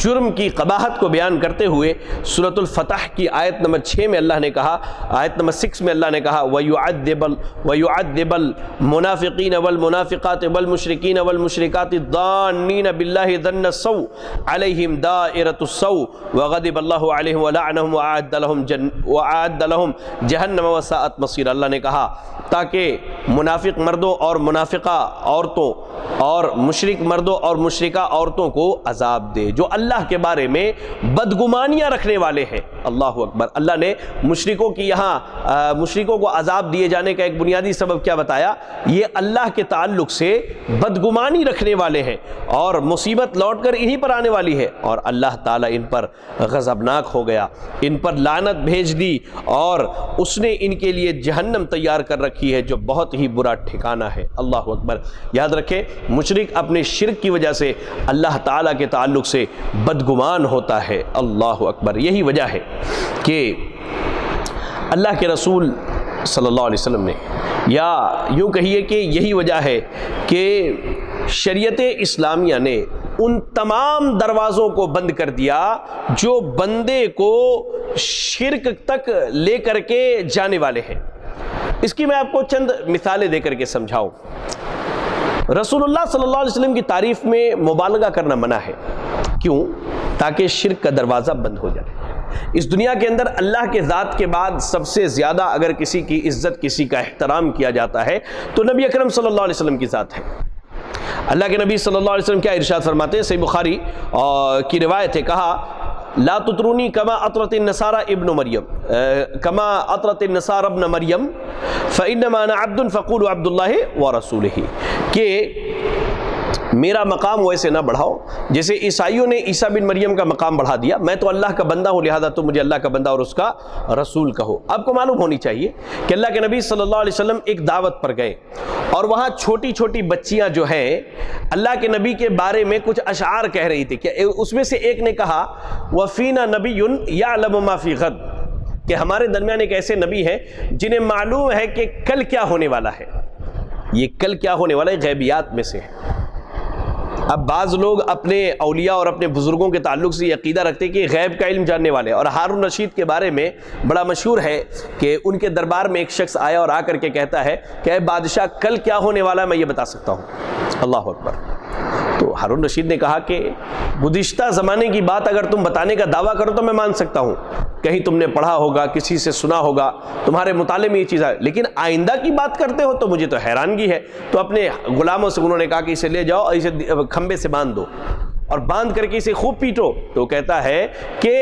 جرم کی قباحت کو بیان کرتے ہوئے سورۃ الفتح کی آیت نمبر 6 میں اللہ نے کہا، آیت نمبر 6 میں اللہ نے کہا، وَيُعَذِّبَ الْمُنَافِقِينَ وَالْمُنَافِقَاتِ وَالْمُشْرِكِينَ وَالْمُشْرِكَاتِ الظَّانِّينَ بِاللَّهِ ظَنَّ السَّوْءِ عَلَيْهِمْ دَائِرَةُ السَّوْءِ وَغَضِبَ اللَّهُ عَلَيْهِمْ وَلَعَنَهُمْ وَأَعَدَّ لَهُمْ جَهَنَّمَ وَسَاءَتْ مَصِيرًا۔ اللہ نے کہا تاکہ منافق مردوں اور منافقہ عورتوں اور مشرک مردوں اور مشرکہ عورتوں کو عذاب دے جو اللہ کے بارے میں بدگمانیاں رکھنے والے ہیں۔ اللہ اکبر۔ اللہ نے مشرکوں کی یہاں مشرکوں کو عذاب دیے جانے کا ایک بنیادی سبب کیا بتایا؟ یہ اللہ کے تعلق سے بدگمانی رکھنے والے ہیں، اور مصیبت لوٹ کر انہی پر آنے والی ہے، اور اللہ تعالیٰ ان پر غضبناک ہو گیا، ان پر لعنت بھیج دی، اور اس نے ان کے لیے جہنم تیار کر رکھی ہے جو بہت ہی برا ٹھکانہ ہے۔ اللہ اکبر۔ یاد رکھیں، مشرک اپنے شرک کی وجہ سے اللہ تعالیٰ کے تعلق سے بدگمان ہوتا ہے۔ اللہ اکبر۔ یہی وجہ ہے کہ اللہ کے رسول صلی اللہ علیہ وسلم نے، یا یوں کہیے کہ یہی وجہ ہے کہ شریعت اسلامیہ نے ان تمام دروازوں کو بند کر دیا جو بندے کو شرک تک لے کر کے جانے والے ہیں۔ اس کی میں آپ کو چند مثالیں دے کر کے سمجھاؤں۔ رسول اللہ صلی اللہ علیہ وسلم کی تعریف میں مبالغہ کرنا منع ہے۔ کیوں؟ تاکہ شرک کا دروازہ بند ہو جائے۔ اس دنیا کے اندر اللہ کے ذات کے بعد سب سے زیادہ اگر کسی کی عزت، کسی کا احترام کیا جاتا ہے تو نبی اکرم صلی اللہ علیہ وسلم کی ذات ہے۔ اللہ کے نبی صلی اللہ علیہ وسلم کیا ارشاد فرماتے ہیں؟ صحیح بخاری کی روایت ہے، کہا لا تطرونی کما اطرت النصارى ابن مریم کما اطرت النصارى ابن مریم فانما انا عبد فقولوا عبد اللہ ورسولہ، کہ میرا مقام ویسے نہ بڑھاؤ جیسے عیسائیوں نے عیسیٰ بن مریم کا مقام بڑھا دیا۔ میں تو اللہ کا بندہ ہوں، لہذا تم مجھے اللہ کا بندہ اور اس کا رسول کہو۔ آپ کو معلوم ہونی چاہیے کہ اللہ کے نبی صلی اللہ علیہ وسلم ایک دعوت پر گئے اور وہاں چھوٹی چھوٹی بچیاں جو ہیں اللہ کے نبی کے بارے میں کچھ اشعار کہہ رہی تھی، کہ اس میں سے ایک نے کہا وَفِينَا نَبِيٌّ يَعْلَمُ مَا فِي غَدٍ، کہ ہمارے درمیان ایک ایسے نبی ہیں جنہیں معلوم ہے کہ کل کیا ہونے والا ہے۔ یہ کل کیا ہونے والا ہے غیبیات میں سے ہے۔ اب بعض لوگ اپنے اولیاء اور اپنے بزرگوں کے تعلق سے یہ عقیدہ رکھتے ہیں کہ غیب کا علم جاننے والے، اور ہارون رشید کے بارے میں بڑا مشہور ہے کہ ان کے دربار میں ایک شخص آیا اور آ کر کے کہتا ہے کہ اے بادشاہ کل کیا ہونے والا ہے میں یہ بتا سکتا ہوں۔ اللہ اکبر۔ تو ہارون رشید نے کہا کہ گزشتہ زمانے کی بات اگر تم بتانے کا دعویٰ کرو تو میں مان سکتا ہوں، کہیں تم نے پڑھا ہوگا، کسی سے سنا ہوگا، تمہارے مطالعے میں یہ چیز ہے، لیکن آئندہ کی بات کرتے ہو تو مجھے تو حیرانگی ہے۔ تو اپنے غلاموں سے انہوں نے کہا کہ اسے لے جاؤ اور اسے کھمبے سے باندھ دو اور باندھ کر کے اسے خوب پیٹو۔ تو کہتا ہے کہ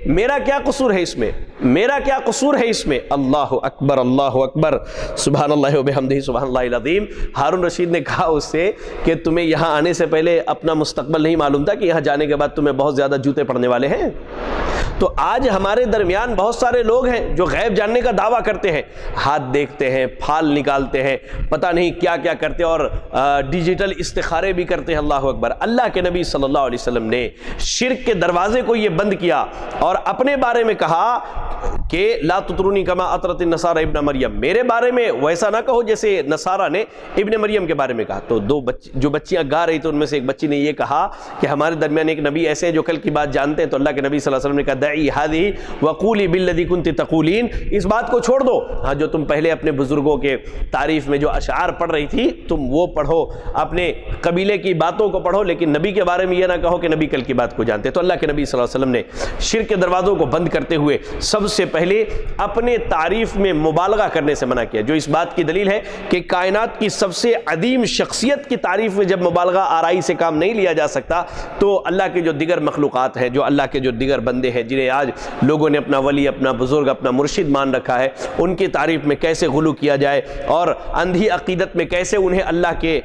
میرا کیا قصور ہے اس میں، میرا کیا قصور ہے اس میں؟ اللہ اکبر، اللہ اکبر، سبحان اللہ وبحمدہ، سبحان اللہ العظیم۔ ہارون رشید نے کہا اس سے کہ تمہیں یہاں آنے سے پہلے اپنا مستقبل نہیں معلوم تھا کہ یہاں جانے کے بعد تمہیں بہت زیادہ جوتے پڑنے والے ہیں؟ تو آج ہمارے درمیان بہت سارے لوگ ہیں جو غیب جاننے کا دعویٰ کرتے ہیں، ہاتھ دیکھتے ہیں، پھال نکالتے ہیں، پتہ نہیں کیا کیا کرتے، اور ڈیجیٹل استخارے بھی کرتے ہیں۔ اللہ اکبر۔ اللہ کے نبی صلی اللہ علیہ وسلم نے شرک کے دروازے کو یہ بند کیا اور اپنے بارے میں کہا کہ لا تطرونی کما اطرت النصارى ابن مریم، میرے بارے میں ویسا نہ کہو جیسے نصارہ نے ابن مریم کے بارے میں کہا۔ تو جو بچیاں گا رہی تھی ان میں سے ایک بچی نے یہ کہا کہ ہمارے درمیان ایک نبی ایسے ہیں جو کل کی بات جانتے ہیں۔ تو اللہ کے نبی صلی اللہ علیہ وسلم نے کہا دعی هذه وقولی بالذی کنت تقولین، اس بات کو چھوڑ دو، ہاں جو تم پہلے اپنے بزرگوں کے تعریف میں جو اشعار پڑھ رہی تھی تم وہ پڑھو، اپنے قبیلے کی باتوں کو پڑھو، لیکن نبی کے بارے میں یہ نہ کہو کہ نبی کل کی بات کو جانتے۔ تو اللہ کے نبی صلی اللہ علیہ وسلم نے شرک کے دروازوں کو بند کرتے ہوئے سب سے پہلے اپنے تعریف میں مبالغہ کرنے سے منع کیا، جو اس بات کی دلیل ہے کہ کائنات کی سب سے عظیم شخصیت کی تعریف میں جب مبالغہ آرائی سے کام نہیں لیا جا سکتا تو اللہ کے جو دیگر مخلوقات ہیں، جو اللہ کے جو دیگر بندے ہیں جنہیں آج لوگوں نے اپنا ولی، اپنا بزرگ، اپنا مرشد مان رکھا ہے، ان کی تعریف میں کیسے غلو کیا جائے اور اندھی عقیدت میں کیسے انہیں اللہ کے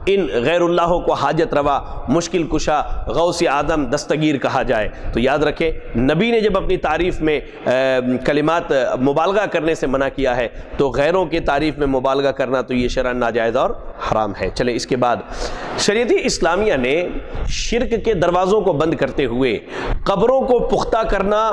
ان غیر اللہ کو حاجت روا، مشکل کشا، غوث اعظم، دستگیر کہا جائے۔ تو یاد رکھیں نبی نے جب اپنی تعریف میں کلمات مبالغہ کرنے سے منع کیا ہے تو غیروں کی تعریف میں مبالغہ کرنا تو یہ شرعاً ناجائز اور حرام ہے۔ چلیں اس کے بعد شریعت اسلامیہ نے شرک کے دروازوں کو بند کرتے ہوئے قبروں کو پختہ کرنا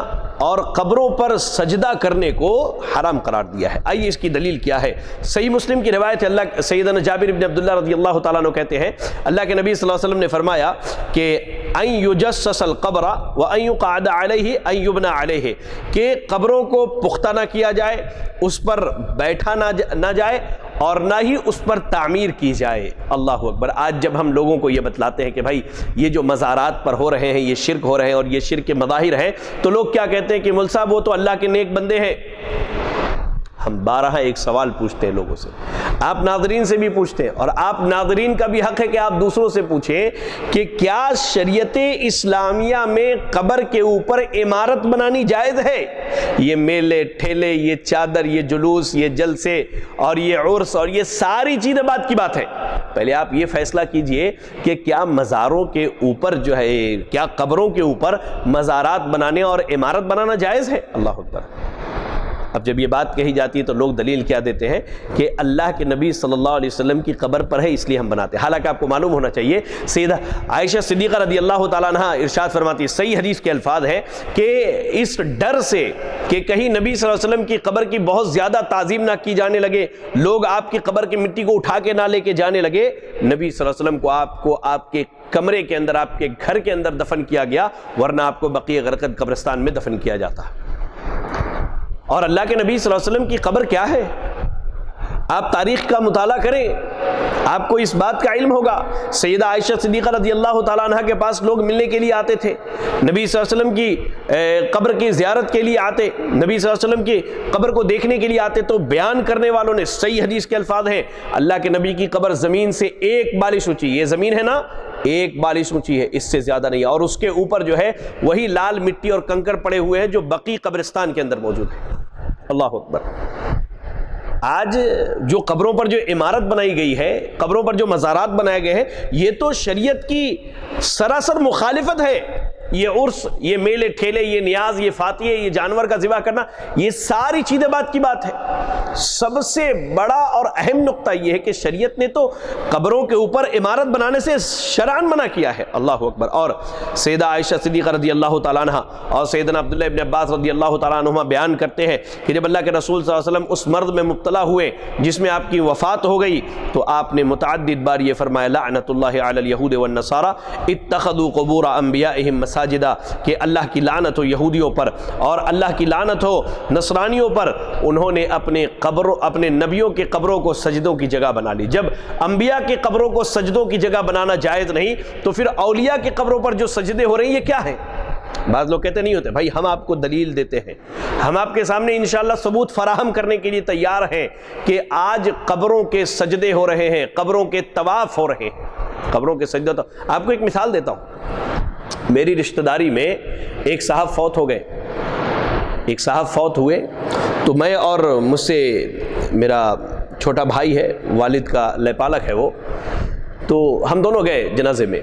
اور قبروں پر سجدہ کرنے کو حرام قرار دیا ہے۔ آئیے اس کی دلیل کیا ہے۔ صحیح مسلم کی روایت ہے، اللہ سیدنا جابر بن عبداللہ رضی اللہ تعالیٰ عنہ کہتے ہیں اللہ کے نبی صلی اللہ علیہ وسلم نے فرمایا کہ ان یجسس القبر وان یقعد علیہ ان یبنى علیہ، کہ قبروں کو پختہ نہ کیا جائے، اس پر بیٹھا نہ جائے اور نہ ہی اس پر تعمیر کی جائے۔ اللہ اکبر۔ آج جب ہم لوگوں کو یہ بتلاتے ہیں کہ بھائی یہ جو مزارات پر ہو رہے ہیں یہ شرک ہو رہے ہیں اور یہ شرک کے مظاہر ہیں، تو لوگ کیا کہتے ہیں کہ مول صاحب وہ تو اللہ کے نیک بندے ہیں۔ ہم بارہا ایک سوال پوچھتے ہیں لوگوں سے، آپ ناظرین سے بھی پوچھتے ہیں، اور آپ ناظرین کا بھی حق ہے کہ آپ دوسروں سے پوچھیں کہ کیا شریعت اسلامیہ میں قبر کے اوپر عمارت بنانی جائز ہے؟ یہ میلے ٹھیلے، یہ چادر، یہ جلوس، یہ جلسے اور یہ عرس اور یہ ساری چیزیں بات کی بات ہے۔ پہلے آپ یہ فیصلہ کیجئے کہ کیا مزاروں کے اوپر جو ہے، کیا قبروں کے اوپر مزارات بنانے اور عمارت بنانا جائز ہے؟ اللہ اکبر، اب جب یہ بات کہی جاتی ہے تو لوگ دلیل کیا دیتے ہیں کہ اللہ کے نبی صلی اللہ علیہ وسلم کی قبر پر ہے اس لیے ہم بناتے ہیں. حالانکہ آپ کو معلوم ہونا چاہیے سیدہ عائشہ صدیقہ رضی اللہ تعالیٰ عنہ ارشاد فرماتی ہے, صحیح حدیث کے الفاظ ہیں کہ اس ڈر سے کہ کہیں نبی صلی اللہ علیہ وسلم کی قبر کی بہت زیادہ تعظیم نہ کی جانے لگے, لوگ آپ کی قبر کی مٹی کو اٹھا کے نہ لے کے جانے لگے, نبی صلی اللہ علیہ وسلم کو آپ کے کمرے کے اندر, آپ کے گھر کے اندر دفن کیا گیا, ورنہ آپ کو بقیع غرقد قبرستان میں دفن کیا جاتا. اور اللہ کے نبی صلی اللہ علیہ وسلم کی قبر کیا ہے؟ آپ تاریخ کا مطالعہ کریں, آپ کو اس بات کا علم ہوگا. سیدہ عائشہ صدیقہ رضی اللہ تعالیٰ عنہ کے پاس لوگ ملنے کے لیے آتے تھے, نبی صلی اللہ علیہ وسلم کی قبر کی زیارت کے لیے آتے, نبی صلی اللہ علیہ وسلم کی قبر کو دیکھنے کے لیے آتے, تو بیان کرنے والوں نے صحیح حدیث کے الفاظ ہیں, اللہ کے نبی کی قبر زمین سے 1 بالش اونچی, یہ زمین ہے نا 1 بالش اونچی ہے, اس سے زیادہ نہیں, اور اس کے اوپر جو ہے وہی لال مٹی اور کنکر پڑے ہوئے ہیں جو بقیع قبرستان کے اندر موجود ہے. اللہ اکبر. آج جو قبروں پر جو عمارت بنائی گئی ہے, قبروں پر جو مزارات بنائے گئے ہیں, یہ تو شریعت کی سراسر مخالفت ہے. یہ عرس, یہ میلے ٹھیلے, یہ نیاز, یہ فاتحے, یہ جانور کا ذبح کرنا, یہ ساری چیزیں بات کی بات ہے. سب سے بڑا اور اہم نقطہ یہ ہے کہ شریعت نے تو قبروں کے اوپر عمارت بنانے سے شرعاً منع کیا ہے. اللہ اکبر. اور سیدہ عائشہ صدیقہ رضی اللہ تعالیٰ عنہ اور سیدنا عبداللہ ابن عباس رضی اللہ تعالیٰ عنہما بیان کرتے ہیں کہ جب اللہ کے رسول صلی اللہ علیہ وسلم اس مرض میں مبتلا ہوئے جس میں آپ کی وفات ہو گئی, تو آپ نے متعدد بار یہ فرمایا, لعنت اللہ علی الیہود والنصارى اتخذوا قبور انبیائہم مساجدہ, کہ اللہ کی لعنت ہو یہودیوں پر اور اللہ کی لعنت ہو نصرانیوں پر, انہوں نے اپنے نبیوں کے قبروں کو سجدوں کی جگہ بنا لی. جب انبیاء کے قبروں کو سجدوں کی جگہ بنانا جائز نہیں, تو پھر اولیاء کے قبروں پر جو سجدے ہو رہے ہیں یہ کیا ہے؟ بعض لوگ کہتے نہیں ہوتے بھائی, ہم آپ کو دلیل دیتے ہیں, ہم آپ کے سامنے انشاءاللہ ثبوت فراہم کرنے کے لیے تیار ہیں کہ آج قبروں کے سجدے ہو رہے ہیں, قبروں کے طواف ہو رہے ہیں, قبروں کے سجدے. تو آپ کو ایک مثال دیتا ہوں. میری رشتہ داری میں ایک صاحب فوت ہو گئے, ایک صاحب فوت ہوئے, تو میں اور مجھ سے میرا چھوٹا بھائی ہے, والد کا لیپالک ہے وہ, تو ہم دونوں گئے جنازے میں.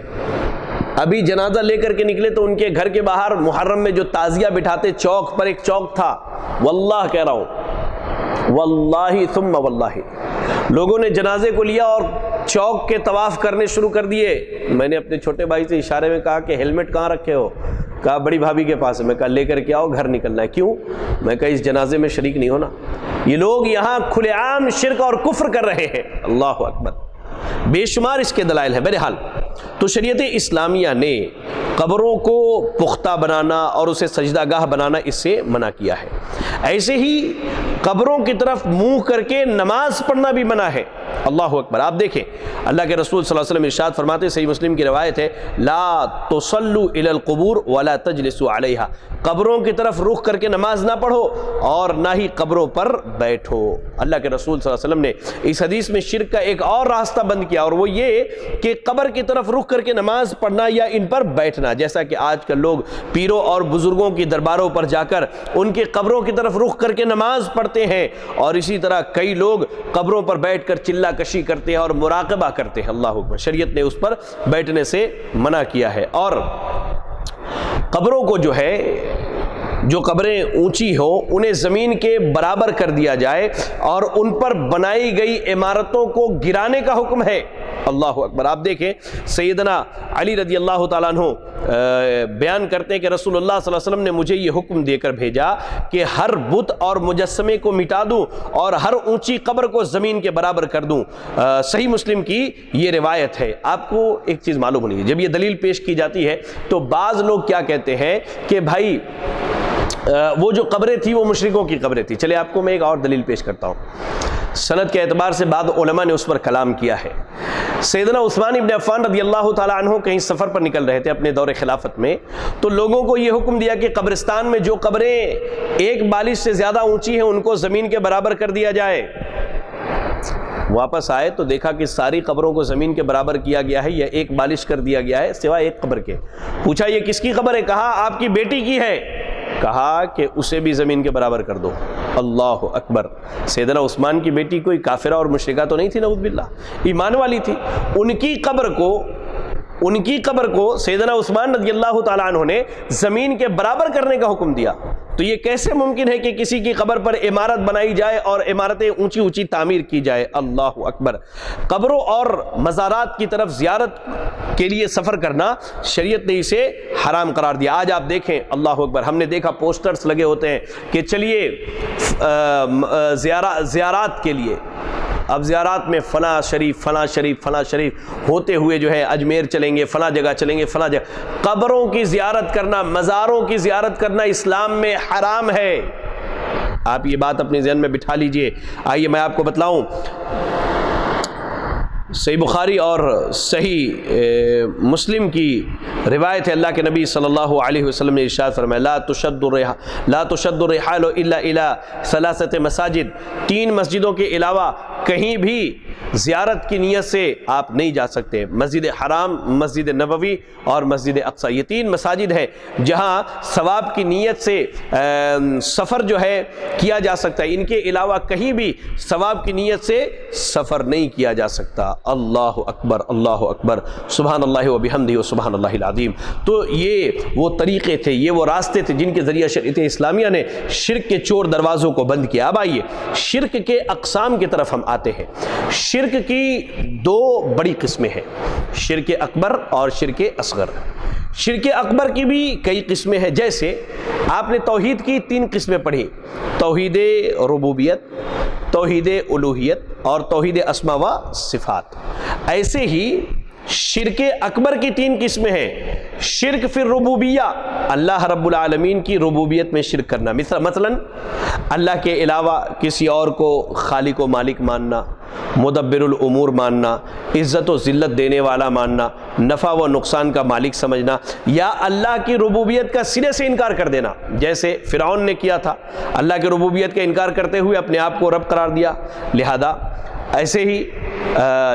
ابھی جنازہ لے کر کے نکلے تو ان کے گھر کے باہر محرم میں جو تعزیہ بٹھاتے چوک پر ایک چوک تھا, واللہ کہہ رہا ہوں, واللہ ثم واللہ, لوگوں نے جنازے کو لیا اور چوک کے طواف کرنے شروع کر دیے. میں نے اپنے چھوٹے بھائی سے اشارے میں کہا کہ ہیلمٹ کہاں رکھے ہو؟ کہا بڑی بھابھی کے پاس ہے. میں کہا لے کر کے آؤ, گھر نکلنا ہے. کیوں؟ میں کہا اس جنازے میں شریک نہیں ہونا. یہ لوگ یہاں کھلے عام شرک اور کفر کر رہے ہیں. اللہ اکبر. بے شمار اس کے دلائل ہیں. بہرحال تو شریعت اسلامیہ نے قبروں کو پختہ بنانا اور اسے سجدہ گاہ بنانا اس سے منع کیا ہے. ایسے ہی قبروں کی طرف منہ کر کے نماز پڑھنا بھی منع ہے. اللہ اکبر. آپ دیکھیں اللہ کے رسول صلی اللہ علیہ وسلم ارشاد فرماتے, صحیح مسلم کی روایت ہے, لا تصلوا الی القبور ولا تجلسوا علیہا, قبروں کی طرف رخ کر کے نماز نہ پڑھو اور نہ ہی قبروں پر بیٹھو. اللہ کے رسول صلی اللہ علیہ وسلم نے اس حدیث میں شرک کا ایک اور راستہ بند کیا, اور وہ یہ کہ قبر کی طرف رخ کر کے نماز پڑھنا یا ان پر بیٹھنا. جیسا کہ آج کل لوگ پیروں اور بزرگوں کی درباروں پر جا کر ان کے قبروں کی طرف رخ کر کے نماز پڑھتے ہیں, اور اسی طرح کئی لوگ قبروں پر بیٹھ کر چلہ کشی کرتے ہیں اور مراقبہ کرتے ہیں. اللہ اکبر. شریعت نے اس پر بیٹھنے سے منع کیا ہے. اور قبروں کو جو ہے, جو قبریں اونچی ہو انہیں زمین کے برابر کر دیا جائے اور ان پر بنائی گئی عمارتوں کو گرانے کا حکم ہے. اللہ اکبر. آپ دیکھیں سیدنا علی رضی اللہ تعالیٰ عنہ بیان کرتے ہیں کہ رسول اللہ صلی اللہ علیہ وسلم نے مجھے یہ حکم دے کر بھیجا کہ ہر بت اور مجسمے کو مٹا دوں اور ہر اونچی قبر کو زمین کے برابر کر دوں. صحیح مسلم کی یہ روایت ہے. آپ کو ایک چیز معلوم ہونی ہے, جب یہ دلیل پیش کی جاتی ہے تو بعض لوگ کیا کہتے ہیں کہ بھائی وہ جو قبریں تھی وہ مشرکوں کی قبریں تھی. چلے آپ کو میں ایک اور دلیل پیش کرتا ہوں. سند کے اعتبار سے بعض علماء نے اس پر کلام کیا ہے. سیدنا عثمان ابن عفان رضی اللہ تعالیٰ عنہ کہیں سفر پر نکل رہے تھے اپنے دور خلافت میں, تو لوگوں کو یہ حکم دیا کہ قبرستان میں جو قبریں 1 بالش سے زیادہ اونچی ہیں ان کو زمین کے برابر کر دیا جائے. واپس آئے تو دیکھا کہ ساری قبروں کو زمین کے برابر کیا گیا ہے یا 1 بالش کر دیا گیا ہے سوائے ایک قبر کے. پوچھا یہ کس کی قبر ہے؟ کہا آپ کی بیٹی کی ہے. کہا کہ اسے بھی زمین کے برابر کر دو. اللہ اکبر. سیدنا عثمان کی بیٹی کوئی کافرہ اور مشرکہ تو نہیں تھی, نعوذ باللہ, ایمان والی تھی. ان کی قبر کو سیدنا عثمان رضی اللہ تعالیٰ عنہ نے زمین کے برابر کرنے کا حکم دیا. تو یہ کیسے ممکن ہے کہ کسی کی قبر پر عمارت بنائی جائے اور عمارتیں اونچی اونچی تعمیر کی جائے؟ اللہ اکبر۔ قبروں اور مزارات کی طرف زیارت کے لیے سفر کرنا شریعت نے اسے حرام قرار دیا۔ آج آپ دیکھیں، اللہ اکبر، ہم نے دیکھا پوسٹرز لگے ہوتے ہیں کہ چلیے زیارات کے لیے، اب زیارات میں فلاں شریف فلاں شریف فلاں شریف ہوتے ہوئے جو ہے اجمیر چلیں گے، فلاں جگہ چلیں گے، فلاں جگہ۔ قبروں کی زیارت کرنا، مزاروں کی زیارت کرنا اسلام میں حرام ہے۔ آپ یہ بات اپنے ذہن میں بٹھا لیجئے۔ آئیے میں آپ کو بتلاؤں، صحیح بخاری اور صحیح مسلم کی روایت ہے، اللہ کے نبی صلی اللہ علیہ وسلم نے ارشاد فرمایا لا تشد الرحال الا الى ثلاثه مساجد، 3 مسجدوں کے علاوہ کہیں بھی زیارت کی نیت سے آپ نہیں جا سکتے، مسجد حرام، مسجد نبوی اور مسجد اقصی۔ یہ 3 مساجد ہیں جہاں ثواب کی نیت سے سفر جو ہے کیا جا سکتا ہے، ان کے علاوہ کہیں بھی ثواب کی نیت سے سفر نہیں کیا جا سکتا۔ اللہ اکبر، اللہ اکبر، سبحان اللہ و بحمدہ و سبحان اللہ العظیم۔ تو یہ وہ طریقے تھے، یہ وہ راستے تھے جن کے ذریعے شریعت اسلامیہ نے شرک کے چور دروازوں کو بند کیا۔ اب آئیے شرک کے اقسام کی طرف ہم آتے ہیں۔ شرک کی 2 بڑی قسمیں ہیں، شرک اکبر اور شرک اصغر۔ شرک اکبر کی بھی کئی قسمیں ہیں، جیسے آپ نے توحید کی 3 قسمیں پڑھی، توحید ربوبیت، توحید الوہیت اور توحید اسماء و صفات۔ ایسے ہی شرک اکبر کی 3 قسمیں ہیں۔ شرک فی الربوبیہ، اللہ رب العالمین کی ربوبیت میں شرک کرنا، مثلا اللہ کے علاوہ کسی اور کو خالق و مالک ماننا، مدبر الامور ماننا، عزت و ذلت دینے والا ماننا، نفع و نقصان کا مالک سمجھنا، یا اللہ کی ربوبیت کا سرے سے انکار کر دینا، جیسے فرعون نے کیا تھا، اللہ کی ربوبیت کا انکار کرتے ہوئے اپنے آپ کو رب قرار دیا۔ لہذا ایسے ہی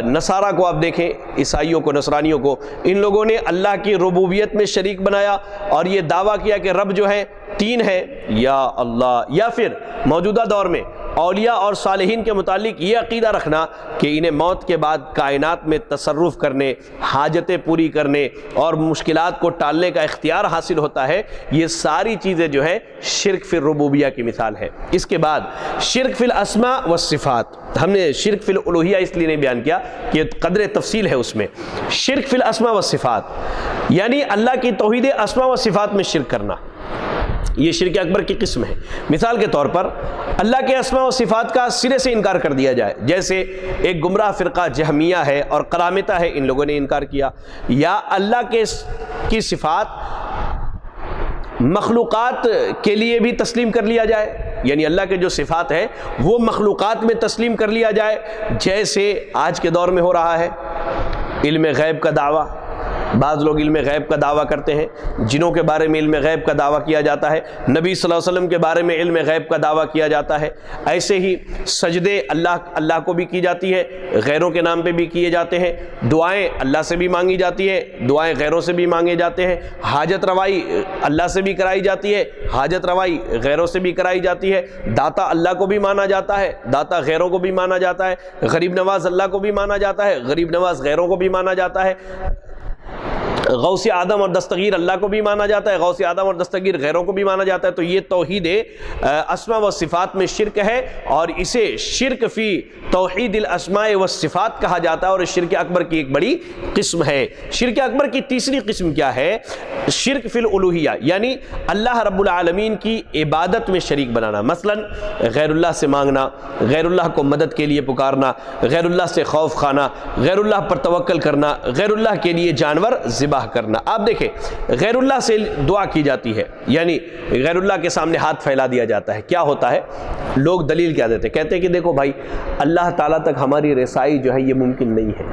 نصارہ کو آپ دیکھیں، عیسائیوں کو، نصرانیوں کو، ان لوگوں نے اللہ کی ربوبیت میں شریک بنایا اور یہ دعویٰ کیا کہ رب جو ہے 3 ہے، یا اللہ، یا پھر موجودہ دور میں اولیاء اور صالحین کے متعلق یہ عقیدہ رکھنا کہ انہیں موت کے بعد کائنات میں تصرف کرنے، حاجتیں پوری کرنے اور مشکلات کو ٹالنے کا اختیار حاصل ہوتا ہے۔ یہ ساری چیزیں جو ہے شرک فی الربوبیہ کی مثال ہے۔ اس کے بعد شرک فی الاسماء والصفات، ہم نے شرک فی الالوہیہ اس لیے نہیں بیان کیا کہ قدر تفصیل ہے اس میں۔ شرک فی الاسماء والصفات یعنی اللہ کی توحید اسماء و صفات میں شرک کرنا، یہ شرک اکبر کی قسم ہے۔ مثال کے طور پر اللہ کے اسماء و صفات کا سرے سے انکار کر دیا جائے، جیسے ایک گمراہ فرقہ جہمیہ ہے اور قرامطہ ہے، ان لوگوں نے انکار کیا۔ یا اللہ کی صفات مخلوقات کے لیے بھی تسلیم کر لیا جائے، یعنی اللہ کے جو صفات ہیں وہ مخلوقات میں تسلیم کر لیا جائے، جیسے آج کے دور میں ہو رہا ہے علم غیب کا دعویٰ۔ بعض لوگ علم غیب کا دعویٰ کرتے ہیں، جنوں کے بارے میں علم غیب کا دعویٰ کیا جاتا ہے، نبی صلی اللہ علیہ وسلم کے بارے میں علم غیب کا دعویٰ کیا جاتا ہے۔ ایسے ہی سجدے اللہ کو بھی کی جاتی ہے، غیروں کے نام پہ بھی کیے جاتے ہیں، دعائیں اللہ سے بھی مانگی جاتی ہیں، دعائیں غیروں سے بھی مانگے جاتے ہیں، حاجت روائی اللہ سے بھی کرائی جاتی ہے، حاجت روائی غیروں سے بھی کرائی جاتی ہے، داتا اللہ کو بھی مانا جاتا ہے، داتا غیروں کو بھی مانا جاتا ہے، غریب نواز اللہ کو بھی مانا جاتا ہے، غریب نواز غیروں کو بھی مانا جاتا ہے، غوث اعظم اور دستگیر اللہ کو بھی مانا جاتا ہے، غوث اعظم اور دستگیر غیروں کو بھی مانا جاتا ہے۔ تو یہ توحید اسماء و صفات میں شرک ہے، اور اسے شرک فی توحید الاسماء و صفات کہا جاتا ہے، اور اس شرک اکبر کی ایک بڑی قسم ہے۔ شرک اکبر کی تیسری قسم کیا ہے؟ شرک فی الالوہیہ، یعنی اللہ رب العالمین کی عبادت میں شریک بنانا، مثلا غیر اللہ سے مانگنا، غیر اللہ کو مدد کے لیے پکارنا، غیر اللہ سے خوف کھانا، غیر اللہ پر توکل کرنا، غیر اللہ کے لیے جانور ذبح کرنا۔ آپ دیکھیں غیر اللہ سے دعا کی جاتی ہے، یعنی غیر اللہ کے سامنے ہاتھ پھیلا دیا جاتا ہے۔ کیا ہوتا ہے؟ لوگ دلیل کیا دیتے ہیں، کہتے ہیں کہ دیکھو بھائی، اللہ تعالیٰ تک ہماری رسائی جو ہے یہ ممکن نہیں ہے،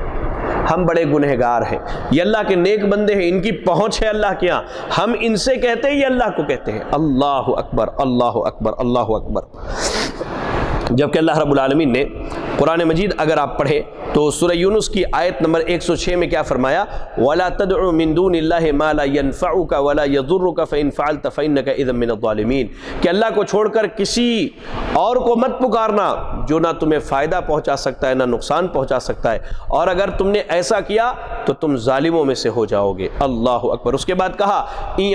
ہم بڑے گنہگار ہیں، یہ اللہ کے نیک بندے ہیں، ان کی پہنچ ہے اللہ کے ہاں، ہم ان سے کہتے ہیں، یہ اللہ کو کہتے ہیں۔ اللہ اکبر، اللہ اکبر، اللہ اکبر۔ جبکہ اللہ رب العالمین نے قرآن مجید اگر آپ پڑھیں تو سورہ یونس کی آیت نمبر 106 میں کیا فرمایا؟ وَلَا تَدْعُ مِن دُونِ اللَّهِ مَا لَا يَنفَعُكَ وَلَا يَضُرُّكَ فَإِن فَعَلْتَ فَإِنَّكَ إِذًا مِنَ الظَّالِمِينَ، کہ اللہ کو چھوڑ کر کسی اور کو مت پکارنا جو نہ تمہیں فائدہ پہنچا سکتا ہے نہ نقصان پہنچا سکتا ہے، اور اگر تم نے ایسا کیا تو تم ظالموں میں سے ہو جاؤ گے۔ اللہ اکبر۔ اس کے بعد کہا وَإِن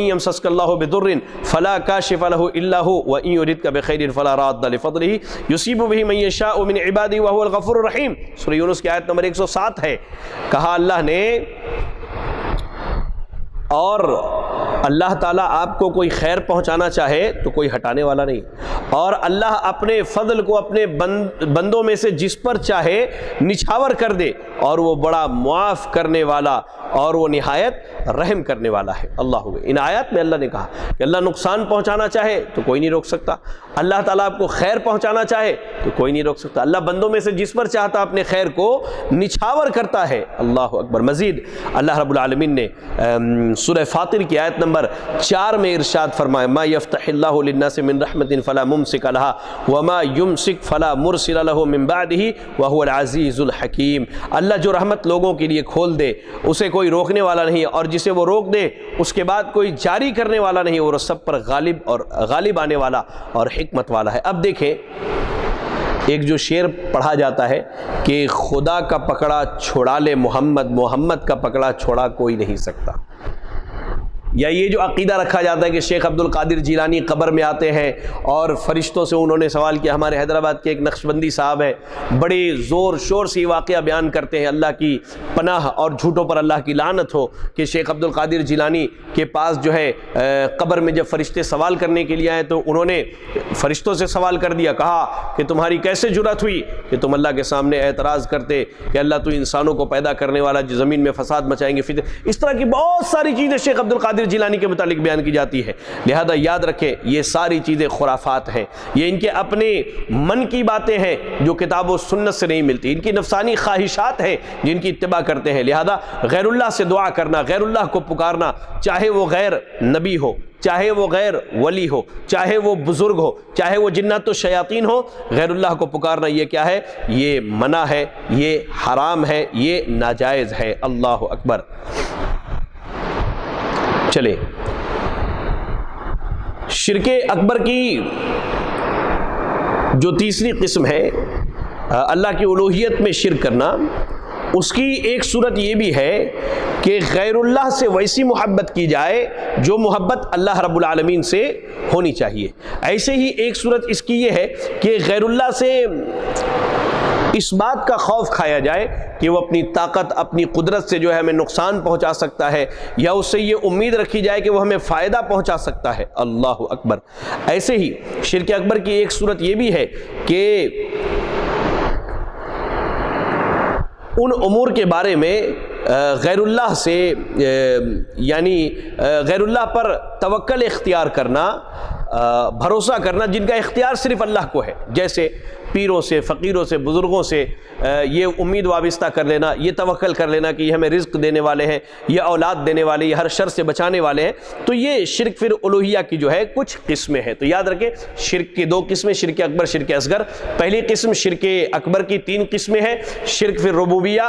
يَمْسَسْكَ اللَّهُ بِضُرٍّ فَلَا كَاشِفَ لَهُ إِلَّا هُوَ وَإِن يُرِدْكَ بِخَيْرٍ فَلَا رَادَّ لِفَضْلِهِ يُصِيبُ بِهِ مَن يَشَاءُ مِنْ عِبَادِهِ وَهُوَ الْغَفُورُ الرَّحِيمُ۔ سورہ یونس کی آیت نمبر 107 ہے۔ کہا اللہ نے، اور اللہ تعالیٰ آپ کو کوئی خیر پہنچانا چاہے تو کوئی ہٹانے والا نہیں، اور اللہ اپنے فضل کو اپنے بندوں میں سے جس پر چاہے نچھاور کر دے، اور وہ بڑا معاف کرنے والا اور وہ نہایت رحم کرنے والا ہے۔ اللہ ہوئے ان آیات میں اللہ نے کہا کہ اللہ نقصان پہنچانا چاہے تو کوئی نہیں روک سکتا، اللہ تعالیٰ آپ کو خیر پہنچانا چاہے تو کوئی نہیں روک سکتا، اللہ بندوں میں سے جس پر چاہتا اپنے خیر کو نچھاور کرتا ہے۔ اللہ اکبر۔ مزید اللہ رب العالمین نے سورہ فاطر کی آیت نمبر 4 میں ارشاد فرمایا ما یفتح اللہ للناس من رحمت فلا ممسک لها وما یمسک فلا مرسل له من بعده وهو العزیز الحکیم۔ اللہ جو رحمت لوگوں کے لیے کھول دے اسے کوئی روکنے والا نہیں، اور جسے وہ روک دے اس کے بعد کوئی جاری کرنے والا نہیں، اور سب پر غالب آنے والا اور حکمت والا ہے۔ اب دیکھیں ایک جو شعر پڑھا جاتا ہے کہ خدا کا پکڑا چھوڑا لے محمد، محمد کا پکڑا چھوڑا کوئی نہیں سکتا، یا یہ جو عقیدہ رکھا جاتا ہے کہ شیخ عبد القادر جیلانی قبر میں آتے ہیں اور فرشتوں سے انہوں نے سوال کیا۔ ہمارے حیدرآباد کے ایک نقشبندی صاحب ہیں، بڑے زور شور سے واقعہ بیان کرتے ہیں، اللہ کی پناہ اور جھوٹوں پر اللہ کی لعنت ہو، کہ شیخ عبد القادر جیلانی کے پاس جو ہے قبر میں جب فرشتے سوال کرنے کے لیے آئے تو انہوں نے فرشتوں سے سوال کر دیا، کہا کہ تمہاری کیسے جرأت ہوئی کہ تم اللہ کے سامنے اعتراض کرتے کہ اللہ تو انسانوں کو پیدا کرنے والا جو زمین میں فساد مچائیں گے۔ اس طرح کی بہت ساری چیزیں شیخ عبد القادر جیلانی کے متعلق بیان کی جاتی ہے۔ لہذا یاد رکھیں یہ ساری چیزیں خرافات ہیں، یہ ان کے اپنے من کی باتیں ہیں جو کتاب و سنت سے نہیں ملتی، ان کی نفسانی خواہشات ہیں جن کی اتباع کرتے ہیں۔ لہذا غیر اللہ سے دعا کرنا، غیر اللہ کو پکارنا، چاہے وہ غیر نبی ہو، چاہے وہ غیر ولی ہو، چاہے وہ بزرگ ہو، چاہے وہ جنات و شیاطین ہو، غیر اللہ کو پکارنا یہ کیا ہے؟ یہ منع ہے، یہ حرام ہے، یہ ناجائز ہے۔ اللہ اکبر۔ چلے شرک اکبر کی جو تیسری قسم ہے اللہ کی الوہیت میں شرک کرنا، اس کی ایک صورت یہ بھی ہے کہ غیر اللہ سے ویسی محبت کی جائے جو محبت اللہ رب العالمین سے ہونی چاہیے۔ ایسے ہی ایک صورت اس کی یہ ہے کہ غیر اللہ سے اس بات کا خوف کھایا جائے کہ وہ اپنی طاقت، اپنی قدرت سے جو ہے ہمیں نقصان پہنچا سکتا ہے، یا اس سے یہ امید رکھی جائے کہ وہ ہمیں فائدہ پہنچا سکتا ہے۔ اللہ اکبر۔ ایسے ہی شرک اکبر کی ایک صورت یہ بھی ہے کہ ان امور کے بارے میں غیر اللہ سے یعنی غیر اللہ پر توکل اختیار کرنا، بھروسہ کرنا جن کا اختیار صرف اللہ کو ہے، جیسے پیروں سے، فقیروں سے، بزرگوں سے یہ امید وابستہ کر لینا، یہ توکل کر لینا کہ یہ ہمیں رزق دینے والے ہیں، یہ اولاد دینے والے، یہ ہر شر سے بچانے والے ہیں، تو یہ شرک پھر الوہیہ کی جو ہے کچھ قسمیں ہیں۔ تو یاد رکھیں شرک کی 2 قسمیں، شرک اکبر، شرک اصغر۔ پہلی قسم شرک اکبر کی 3 قسمیں ہیں، شرک فی الربوبیہ،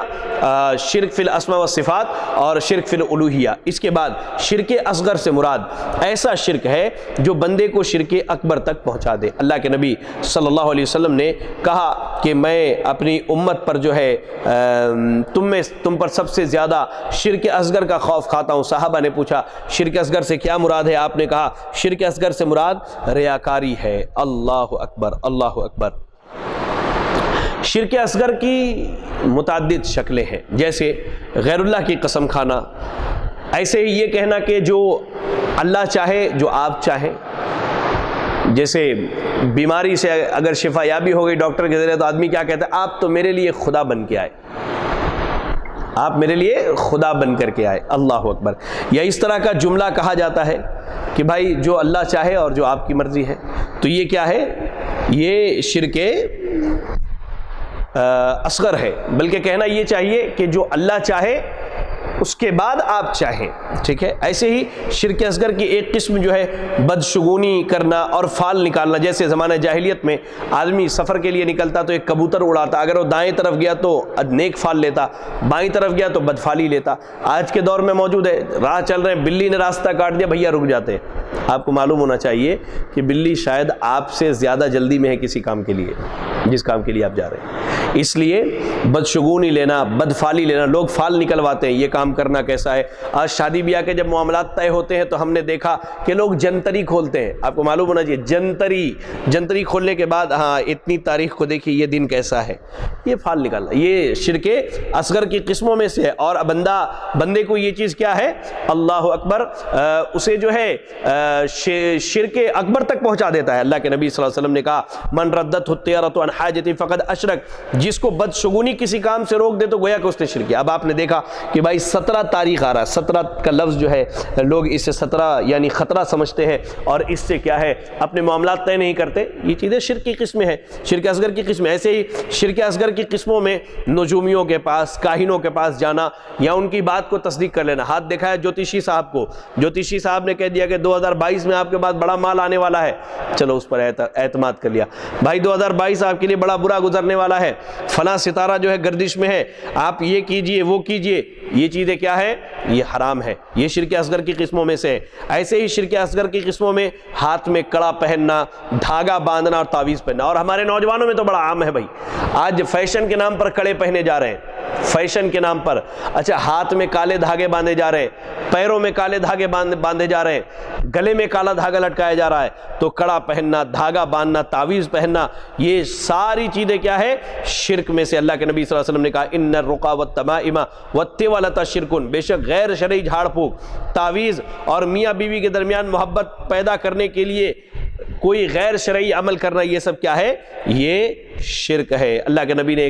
شرک فی الاسماء والصفات، اور شرک فی الالوہیہ۔ اس کے بعد شرک اصغر سے مراد ایسا شرک ہے جو بندے کو شرک اکبر تک پہنچا دے۔ اللہ کے نبی صلی اللہ علیہ وسلم نے کہا کہ میں اپنی امت پر جو ہے تم پر سب سے زیادہ شرک اصغر کا خوف کھاتا ہوں۔ صحابہ نے پوچھا شرک اصغر سے کیا مراد ہے؟ آپ نے کہا شرک اصغر سے مراد ریاکاری ہے۔ اللہ اکبر، اللہ اکبر۔ شرک اصغر کی متعدد شکلیں ہیں، جیسے غیر اللہ کی قسم کھانا، ایسے ہی یہ کہنا کہ جو اللہ چاہے، جو آپ چاہیں، جیسے بیماری سے اگر شفا یابی ہو گئی ڈاکٹر کے ذریعے تو آدمی کیا کہتا ہے؟ آپ تو میرے لیے خدا بن کے آئے، آپ میرے لیے خدا بن کر کے آئے۔ اللہ اکبر۔ یا اس طرح کا جملہ کہا جاتا ہے کہ بھائی جو اللہ چاہے اور جو آپ کی مرضی ہے، تو یہ کیا ہے؟ یہ شرک اصغر ہے۔ بلکہ کہنا یہ چاہیے کہ جو اللہ چاہے اس کے بعد آپ چاہیں، ٹھیک ہے۔ ایسے ہی شرک اصغر کی ایک قسم جو ہے بدشگونی کرنا اور فال نکالنا، جیسے زمانہ جاہلیت میں آدمی سفر کے لیے نکلتا تو ایک کبوتر اڑاتا، اگر وہ دائیں طرف گیا تو نیک فال لیتا، بائیں طرف گیا تو بدفالی لیتا۔ آج کے دور میں موجود ہے، راہ چل رہے ہیں، بلی نے راستہ کاٹ دیا، بھیا رک جاتے ہیں۔ آپ کو معلوم ہونا چاہیے کہ بلی شاید آپ سے زیادہ جلدی میں ہے کسی کام کے لیے، جس کام کے لیے آپ جا رہے ہیں۔ اس لیے بدشگونی لینا، بدفالی لینا، لوگ فال نکلواتے ہیں، یہ کام کرنا کیسا ہے۔ آج شادی بیاہ کے جب معاملات طے ہوتے ہیں تو ہم نے دیکھا کہ لوگ جنتری کھولتے ہیں۔ آپ کو معلوم ہونا چاہیے جنتری کھولنے کے بعد ہاں اتنی تاریخ کو دیکھیے یہ دن کیسا ہے، یہ فال نکالنا، یہ شرک اصغر کی قسموں میں سے ہے۔ اور بندے کو یہ چیز کیا ہے، اللہ اکبر، اسے جو ہے شرک اکبر تک پہنچا دیتا ہے۔ اللہ کے نبی صلی اللہ علیہ وسلم نے کہا من ردت الطیرۃ عن حاجتی فقد اشرک، جس کو بدشگونی کسی کام سے روک دے تو گویا کہ اس نے شرک کیا۔ اب آپ نے دیکھا کہ بھائی 17 تاریخ آ رہا ہے، 17 کا لفظ جو ہے لوگ اسے 17 یعنی خطرہ سمجھتے ہیں اور اس سے کیا ہے اپنے معاملات طے نہیں کرتے۔ یہ چیزیں شرک کی قسمیں ہیں، شرک اصغر کی قسمیں۔ ایسے ہی شرک اصغر کی قسموں میں نجومیوں کے پاس، کاہنوں کے پاس جانا یا ان کی بات کو تصدیق کر لینا۔ ہاتھ دکھایا جوتشی صاحب کو، جوتشی صاحب نے کہہ دیا کہ 2022 میں آپ کے پاس بڑا مال آنے والا ہے، چلو اس پر اعتماد کر لیا۔ بھائی 2022 آپ کے لیے بڑا برا گزرنے والا ہے، فلاں ستارہ جو ہے گردش میں ہے، آپ یہ کیجئے وہ کیجئے، یہ چیزیں کیا ہے، یہ حرام ہے، یہ شرک اصغر کی قسموں میں سے ہے۔ ایسے ہی شرک اصغر کی قسموں میں ہاتھ میں کڑا پہننا، دھاگا باندھنا اور تعویذ پہننا، اور ہمارے نوجوانوں میں تو بڑا عام ہے بھائی، آج فیشن کے نام پر کڑے پہنے جا رہے ہیں، فیشن کے نام پر، اچھا ہاتھ میں کالے دھاگے باندھے جا رہے ہیں، پیروں میں کالے دھاگے باندھے جا رہے ہیں، گلے میں کالا دھاگا لٹکایا جا رہا ہے، تو کڑا پہننا، دھاگا باندھنا، تعویذ پہننا، یہ ساری چیزیں کیا ہے، شرک میں سے۔ اللہ کے نبی صلی اللہ علیہ وسلم نے کہا ان الرقا والتمائم والتولۃ شرک، بے شک غیر شرعی جھاڑ پھونک، تعویذ اور میاں بیوی کے درمیان محبت پیدا کرنے کے لیے کوئی غیر شرعی عمل کرنا، یہ سب کیا ہے، یہ شرک ہے۔ اللہ کے نبی نے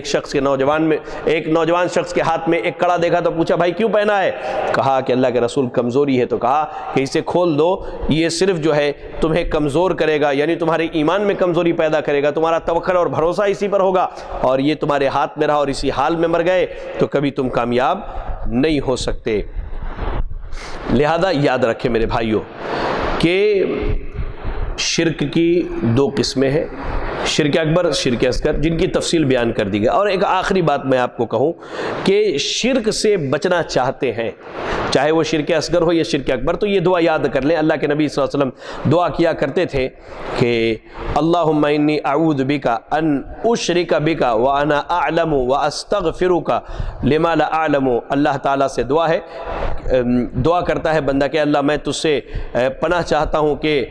ایک نوجوان شخص کے ہاتھ میں ایک کڑا دیکھا تو پوچھا بھائی کیوں پہنا ہے؟ کہا کہ اللہ کے رسول کمزوری ہے، تو کہا کہ اسے کھول دو، یہ صرف جو ہے تمہیں کمزور کرے گا، یعنی تمہارے ایمان میں کمزوری پیدا کرے گا، تمہارا توکل اور بھروسہ اسی پر ہوگا، اور یہ تمہارے ہاتھ میں رہا اور اسی حال میں مر گئے تو کبھی تم کامیاب نہیں ہو سکتے۔ لہذا یاد رکھیں میرے بھائیوں کہ شرک کی 2 قسمیں ہیں، شرک اکبر، شرک اصغر، جن کی تفصیل بیان کر دی گئی۔ اور ایک آخری بات میں آپ کو کہوں کہ شرک سے بچنا چاہتے ہیں، چاہے وہ شرک اصغر ہو یا شرک اکبر، تو یہ دعا یاد کر لیں۔ اللہ کے نبی صلی اللہ علیہ وسلم دعا کیا کرتے تھے کہ اللہم انی اعوذ بک ان اشرک بک وانا اعلم واستغفرک لما لا اعلم۔ اللہ تعالیٰ سے دعا ہے، دعا کرتا ہے بندہ کہ اللہ میں تجھ سے پناہ چاہتا ہوں کہ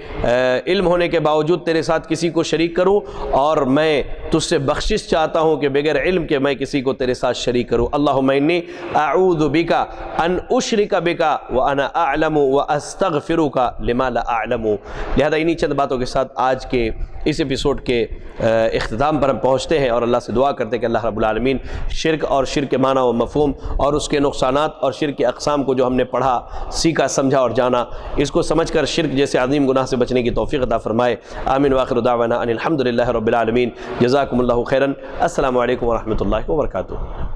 علم ہونے کے باوجود تیرے ساتھ کسی کو شریک کروں، اور میں تجھ سے بخشش چاہتا ہوں کہ بغیر علم کے میں کسی کو تیرے ساتھ شریک کروں۔ اللہم انی اعوذ بک ان اشرک بک وانا اعلم واستغفرک لما لا اعلم۔ لہذا انہی چند باتوں کے ساتھ آج کے اس ایپیسوڈ کے اختتام پر ہم پہنچتے ہیں، اور اللہ سے دعا کرتے ہیں کہ اللہ رب العالمین شرک اور شرک کے معنی و مفہوم اور اس کے نقصانات اور شرک کے اقسام کو جو ہم نے پڑھا، سیکھا، سمجھا اور جانا، اس کو سمجھ کر شرک جیسے عظیم گناہ سے بچنے کی توفیق عطا فرمائے۔ آمین وآخر دعوانا ان الحمد للہ رب العالمین۔ جزاکم اللہ خیرا۔ السلام علیکم ورحمۃ اللہ وبرکاتہ۔